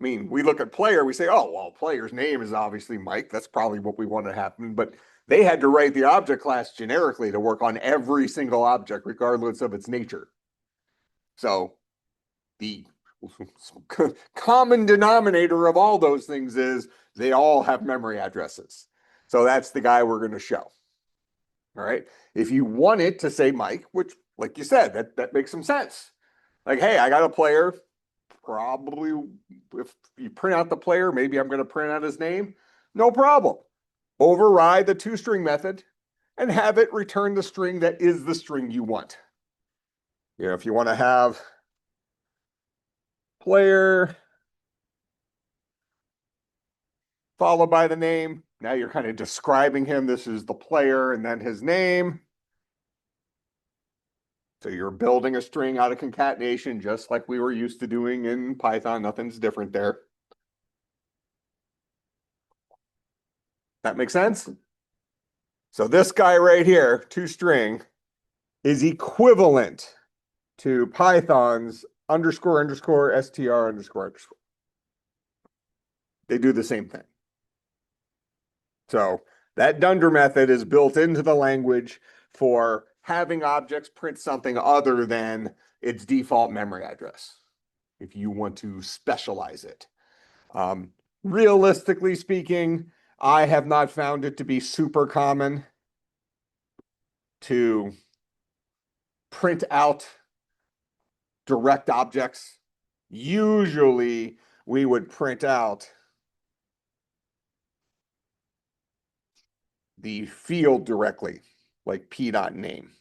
A: I mean, we look at player, we say, oh, well, player's name is obviously Mike. That's probably what we want to happen. But they had to write the object class generically to work on every single object, regardless of its nature. So the common denominator of all those things is they all have memory addresses. So that's the guy we're going to show. All right. If you want it to say Mike, which, like you said, that makes some sense. Like, hey, I got a player. Probably if you print out the player, maybe I'm going to print out his name. No problem. Override the toString method and have it return the string that is the string you want. You know, if you want to have player followed by the name, now you're kind of describing him. This is the player and then his name. So you're building a string out of concatenation, just like we were used to doing in Python. Nothing's different there. That makes sense? So this guy right here, toString, is equivalent to Python's underscore underscore str underscore underscore. They do the same thing. So that dunder method is built into the language for having objects print something other than its default memory address, if you want to specialize it. Realistically speaking, I have not found it to be super common to print out direct objects. Usually we would print out the field directly, like p.name.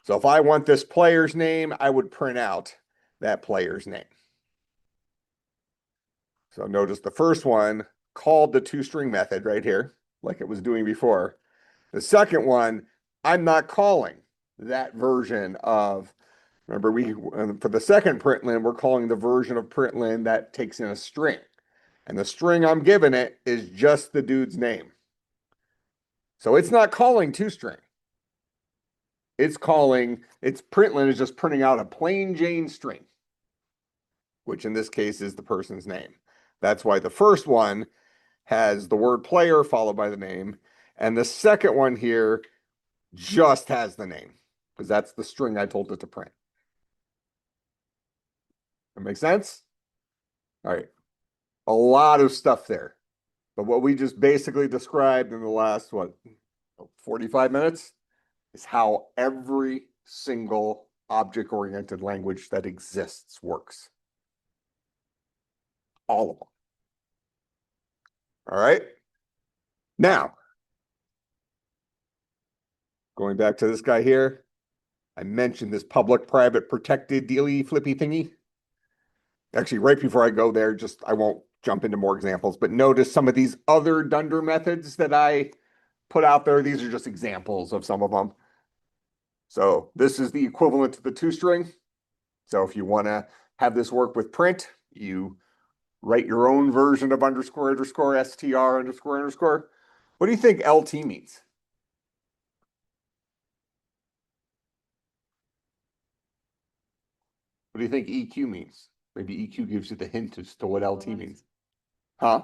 A: So if I want this player's name, I would print out that player's name. So notice the first one called the toString method right here, like it was doing before. The second one, I'm not calling that version of, remember for the second println, we're calling the version of println that takes in a string. And the string I'm giving it is just the dude's name. So it's not calling toString. It's println is just printing out a plain Jane string, which in this case is the person's name. That's why the first one has the word player followed by the name. And the second one here just has the name because that's the string I told it to print. That make sense? All right. A lot of stuff there. But what we just basically described in the last, 45 minutes is how every single object-oriented language that exists works. All of them. All right. Now, going back to this guy here, I mentioned this public, private, protected, dealy, flippy thingy. Actually, right before I go there, I won't jump into more examples, but notice some of these other Dunder methods that I put out there. These are just examples of some of them. So this is the equivalent to the toString. So if you want to have this work with print, you write your own version of underscore underscore str underscore underscore. What do you think LT means? What do you think EQ means? Maybe EQ gives you the hint as to what LT means. Huh?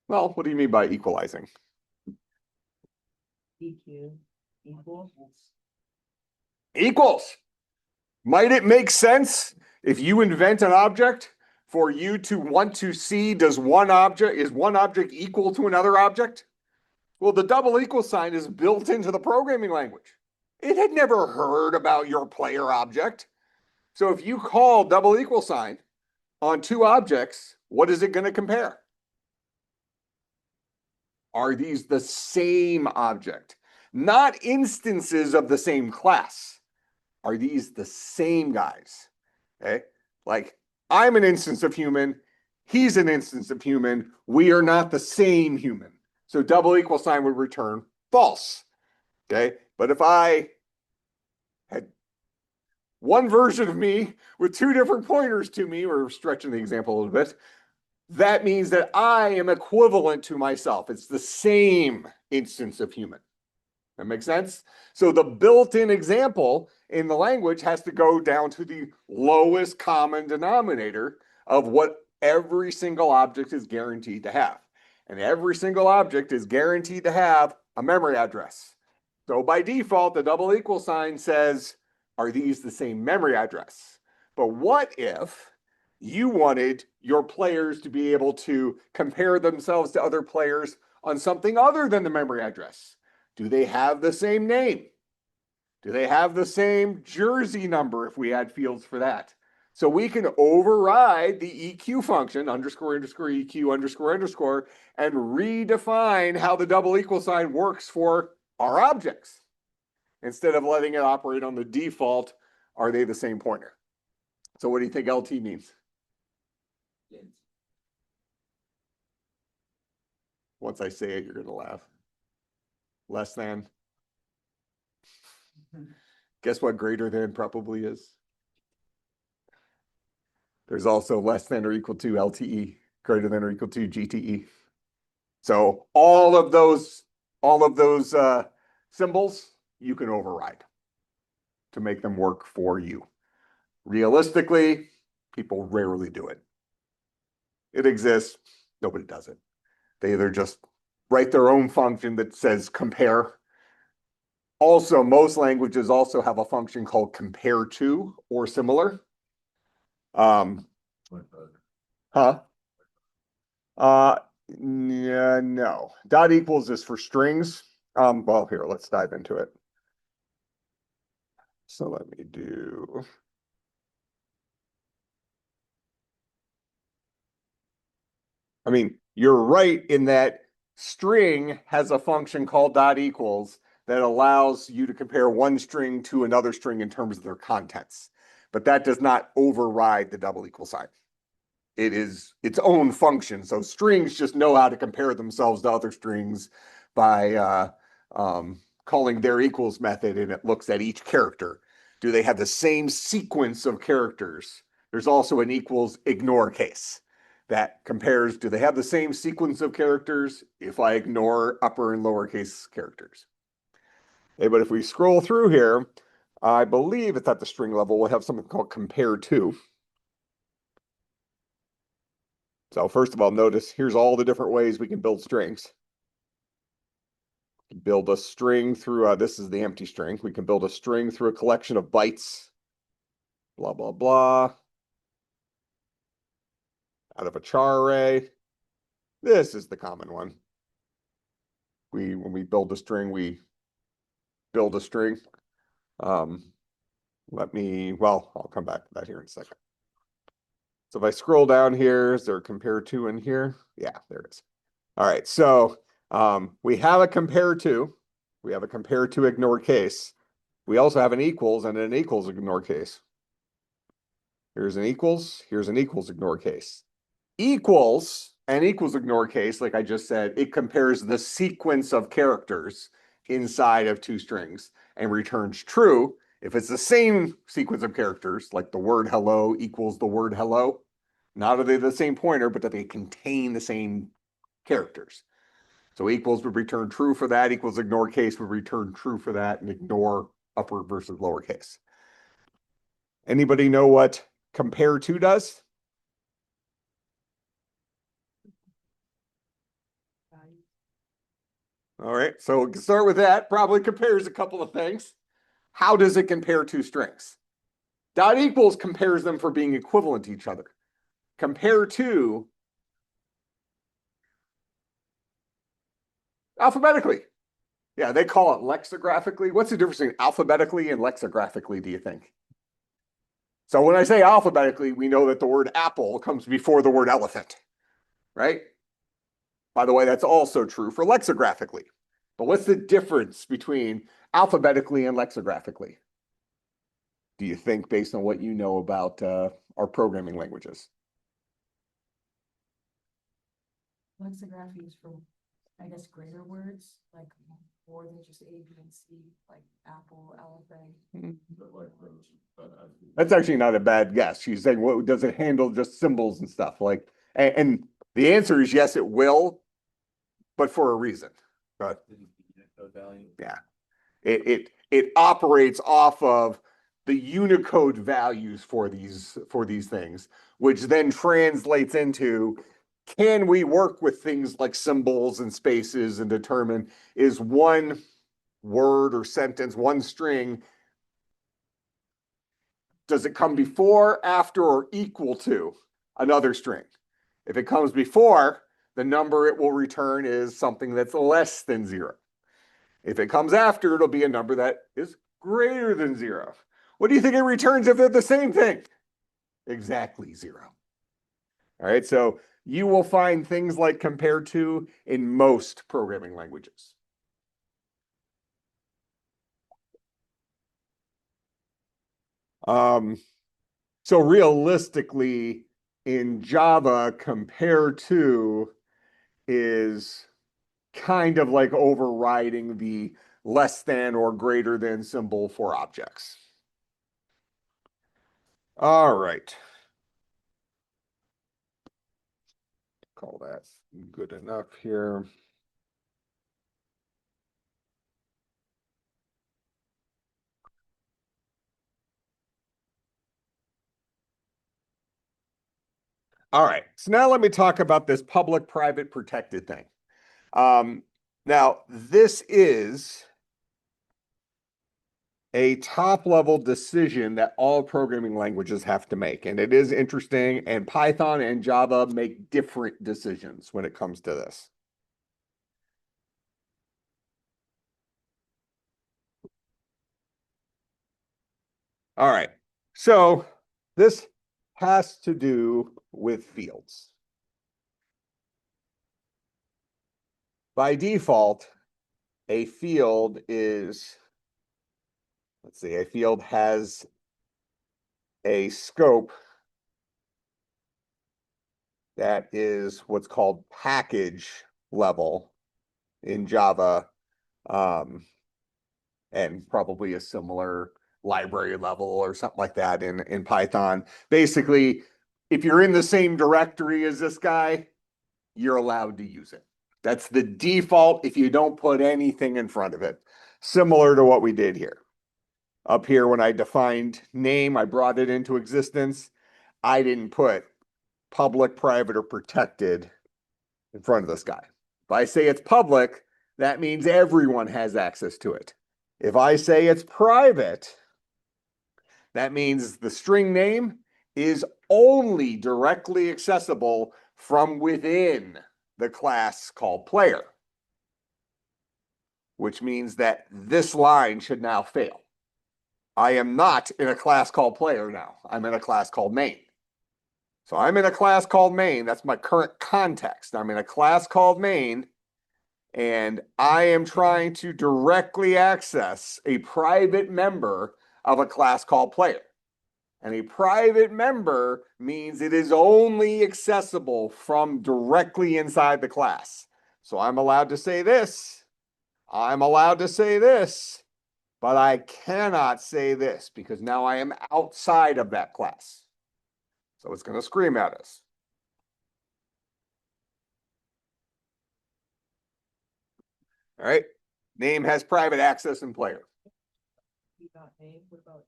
A: Well, what do you mean by equalizing?
B: EQ equals.
A: Equals. Might it make sense if you invent an object for you to want to see is one object equal to another object? Well, the double equal sign is built into the programming language. It had never heard about your player object. So if you call double equal sign on two objects, what is it going to compare? Are these the same object? Not instances of the same class. Are these the same guys? Okay. Like I'm an instance of human. He's an instance of human. We are not the same human. So double equal sign would return false. Okay. But if I had one version of me with two different pointers to me, we're stretching the example a little bit, that means that I am equivalent to myself. It's the same instance of human. That makes sense? So the built-in example in the language has to go down to the lowest common denominator of what every single object is guaranteed to have. And every single object is guaranteed to have a memory address. So by default, the double equal sign says, are these the same memory address? But what if you wanted your players to be able to compare themselves to other players on something other than the memory address? Do they have the same name? Do they have the same jersey number if we add fields for that? So we can override the EQ function, underscore, underscore, EQ, underscore, underscore, and redefine how the double equal sign works for our objects. Instead of letting it operate on the default, are they the same pointer? So what do you think LT means? Once I say it, you're going to laugh. Less than. Guess what greater than probably is? There's also less than or equal to LTE, greater than or equal to GTE. So all of those symbols you can override to make them work for you. Realistically, people rarely do it. It exists, nobody does it. They either just write their own function that says compare. Also, most languages also have a function called compare to or similar. Huh? Yeah, no. Dot equals is for strings. Well, here, let's dive into it. So let me do. I mean, you're right in that string has a function called dot equals that allows you to compare one string to another string in terms of their contents. But that does not override the double equal sign. It is its own function. So strings just know how to compare themselves to other strings by calling their equals method, and it looks at each character. Do they have the same sequence of characters? There's also an equals ignore case that compares, do they have the same sequence of characters if I ignore upper and lowercase characters? Okay, but if we scroll through here, I believe it's at the string level, we'll have something called compare to. So first of all, notice here's all the different ways we can build strings. Build a string through, this is the empty string. We can build a string through a collection of bytes, blah, blah, blah, out of a char array. This is the common one. When we build a string, we build a string. Well, I'll come back to that here in a second. So if I scroll down here, is there a compare to in here? Yeah, there it is. All right, so we have a compare to. We have a compare to ignore case. We also have an equals and an equals ignore case. Here's an equals ignore case. Equals and equals ignore case, like I just said, it compares the sequence of characters inside of two strings and returns true if it's the same sequence of characters, like the word hello equals the word hello. Not are they the same pointer, but that they contain the same characters. So equals would return true for that, equals ignore case would return true for that, and ignore upper versus lowercase. Anybody know what compare to does? All right, so we can start with that. Probably compares a couple of things. How does it compare two strings? Dot equals compares them for being equivalent to each other. Compare to alphabetically. Yeah, they call it lexicographically. What's the difference between alphabetically and lexicographically, do you think? So when I say alphabetically, we know that the word apple comes before the word elephant, right? By the way, that's also true for lexicographically. But what's the difference between alphabetically and lexicographically? Do you think, based on what you know about our programming languages?
B: Lexicography is for, I guess, greater words, like more than just A, B, and C, like apple, elephant.
A: That's actually not a bad guess. She's saying, what does it handle just symbols and stuff like, and the answer is yes, it will, but for a reason. But yeah, it operates off of the Unicode values for these things, which then translates into, can we work with things like symbols and spaces and determine, is one word or sentence, one string, does it come before, after, or equal to another string? If it comes before, the number it will return is something that's less than 0. If it comes after, it'll be a number that is greater than 0. What do you think it returns if they're the same thing? Exactly 0. All right, so you will find things like compare to in most programming languages. So realistically, in Java, compare to is kind of like overriding the less than or greater than symbol for objects. All right. Call that good enough here. All right, so now let me talk about this public-private protected thing. Now, this is a top level decision that all programming languages have to make. And it is interesting, and Python and Java make different decisions when it comes to this. All right, so this has to do with fields. By default, a field is, let's see, a field has a scope that is what's called package level in Java, and probably a similar library level or something like that in Python. Basically, if you're in the same directory as this guy, you're allowed to use it. That's the default if you don't put anything in front of it, similar to what we did here. Up here, when I defined name, I brought it into existence. I didn't put public, private, or protected in front of this guy. If I say it's public, that means everyone has access to it. If I say it's private, that means the string name is only directly accessible from within the class called player, which means that this line should now fail. I am not in a class called player now. I'm in a class called main. So I'm in a class called main. That's my current context. I'm in a class called main, and I am trying to directly access a private member of a class called player. And a private member means it is only accessible from directly inside the class. So I'm allowed to say this. I'm allowed to say this, but I cannot say this because now I am outside of that class. So it's going to scream at us. All right. Name has private access in player.
B: Name, what about?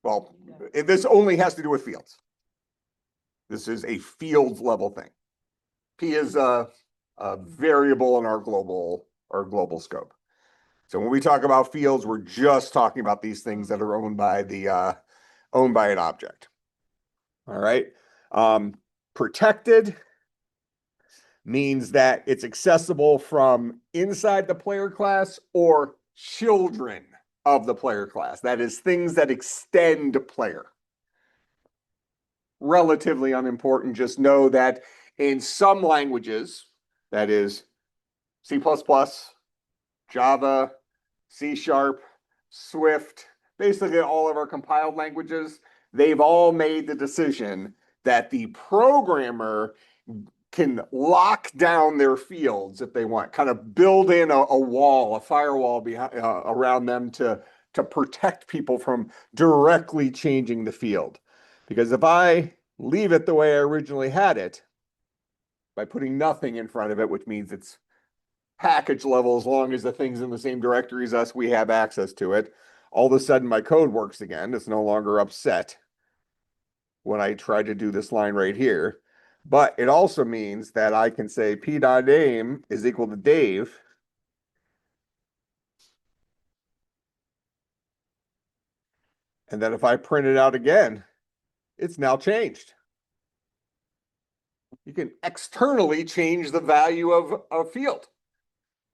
A: Well, this only has to do with fields. This is a fields level thing. P is a variable in our global scope. So when we talk about fields, we're just talking about these things that are owned by an object. All right. Protected means that it's accessible from inside the player class or children of the player class. That is, things that extend player. Relatively unimportant. Just know that in some languages, that is C++, Java, C#, Swift, basically all of our compiled languages, they've all made the decision that the programmer can lock down their fields if they want, kind of build in a wall, a firewall behind, around them to protect people from directly changing the field. Because if I leave it the way I originally had it, by putting nothing in front of it, which means it's package level, as long as the thing's in the same directory as us, we have access to it. All of a sudden, my code works again. It's no longer upset when I try to do this line right here. But it also means that I can say p.name is equal to Dave. And then if I print it out again, it's now changed. You can externally change the value of a field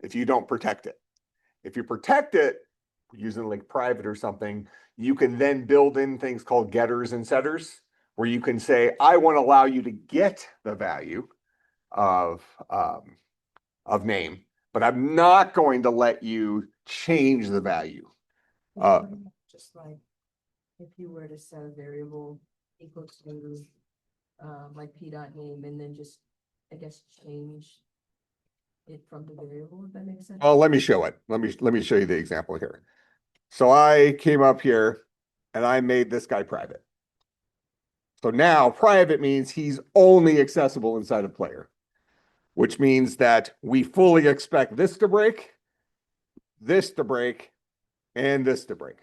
A: if you don't protect it. If you protect it using like private or something, you can then build in things called getters and setters, where you can say, I want to allow you to get the value of name, but I'm not going to let you change the value.
B: Just like if you were to set a variable equal to like p.name and then just, I guess, change it from the variable, if that makes sense.
A: Well, let me show it. Let me show you the example here. So I came up here and I made this guy private. So now private means he's only accessible inside a player, which means that we fully expect this to break, and this to break.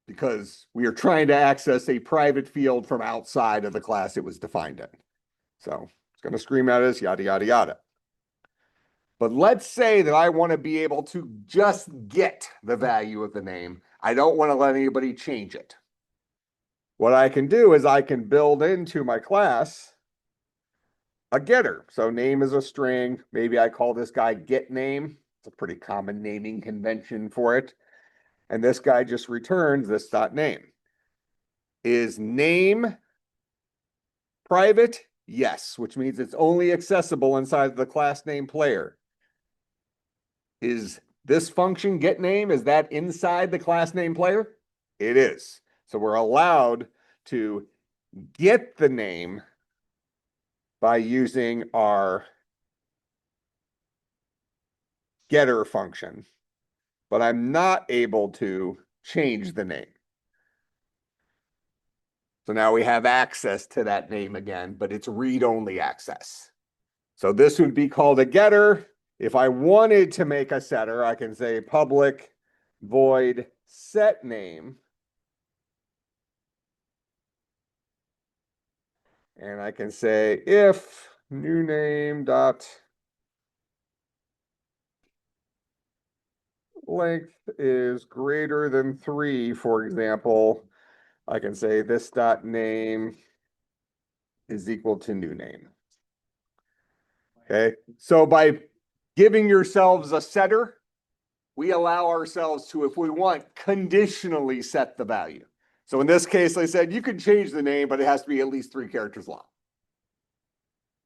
A: Because we are trying to access a private field from outside of the class it was defined in. So it's going to scream at us, yada, yada, yada. But let's say that I want to be able to just get the value of the name. I don't want to let anybody change it. What I can do is I can build into my class a getter. So name is a string. Maybe I call this guy get name. It's a pretty common naming convention for it. And this guy just returns this dot name. Is name private? Yes, which means it's only accessible inside the class name player. Is this function get name, is that inside the class name player? It is. So we're allowed to get the name by using our getter function, but I'm not able to change the name. So now we have access to that name again, but it's read-only access. So this would be called a getter. If I wanted to make a setter, I can say public void set name. And I can say if new name dot length is greater than 3, for example, I can say this dot name is equal to new name. Okay, so by giving yourselves a setter, we allow ourselves to, if we want, conditionally set the value. So in this case, I said you can change the name, but it has to be at least 3 characters long.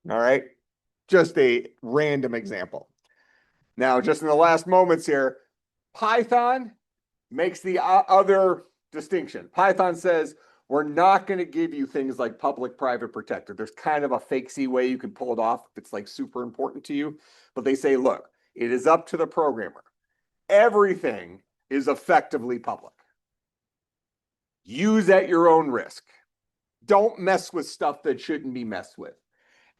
A: All right, just a random example. Now, just in the last moments here, Python makes the other distinction. Python says, we're not going to give you things like public, private, protected. There's kind of a fakesy way you can pull it off if it's like super important to you. But they say, look, it is up to the programmer. Everything is effectively public. Use at your own risk. Don't mess with stuff that shouldn't be messed with.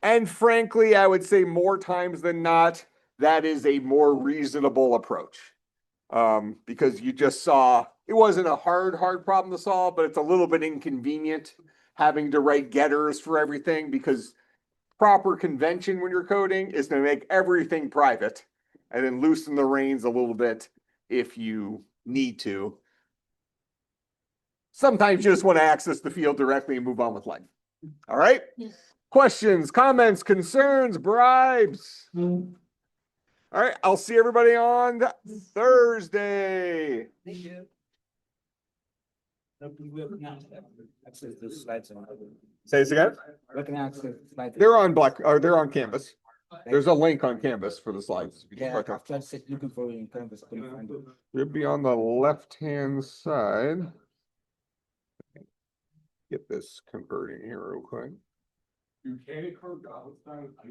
A: And frankly, I would say more times than not, that is a more reasonable approach. Because you just saw, it wasn't a hard problem to solve, but it's a little bit inconvenient having to write getters for everything, because proper convention when you're coding is to make everything private and then loosen the reins a little bit if you need to. Sometimes you just want to access the field directly and move on with life. All right?
B: Yes.
A: Questions, comments, concerns, bribes? All right, I'll see everybody on Thursday.
C: Thank you. We will not access the slides on.
A: Say this again?
C: We can access slides.
A: They're on they're on Canvas. There's a link on Canvas for the slides.
C: Yeah, I've tried looking for it in Canvas, couldn't find it.
A: It'll be on the left-hand side. Get this converting here real quick.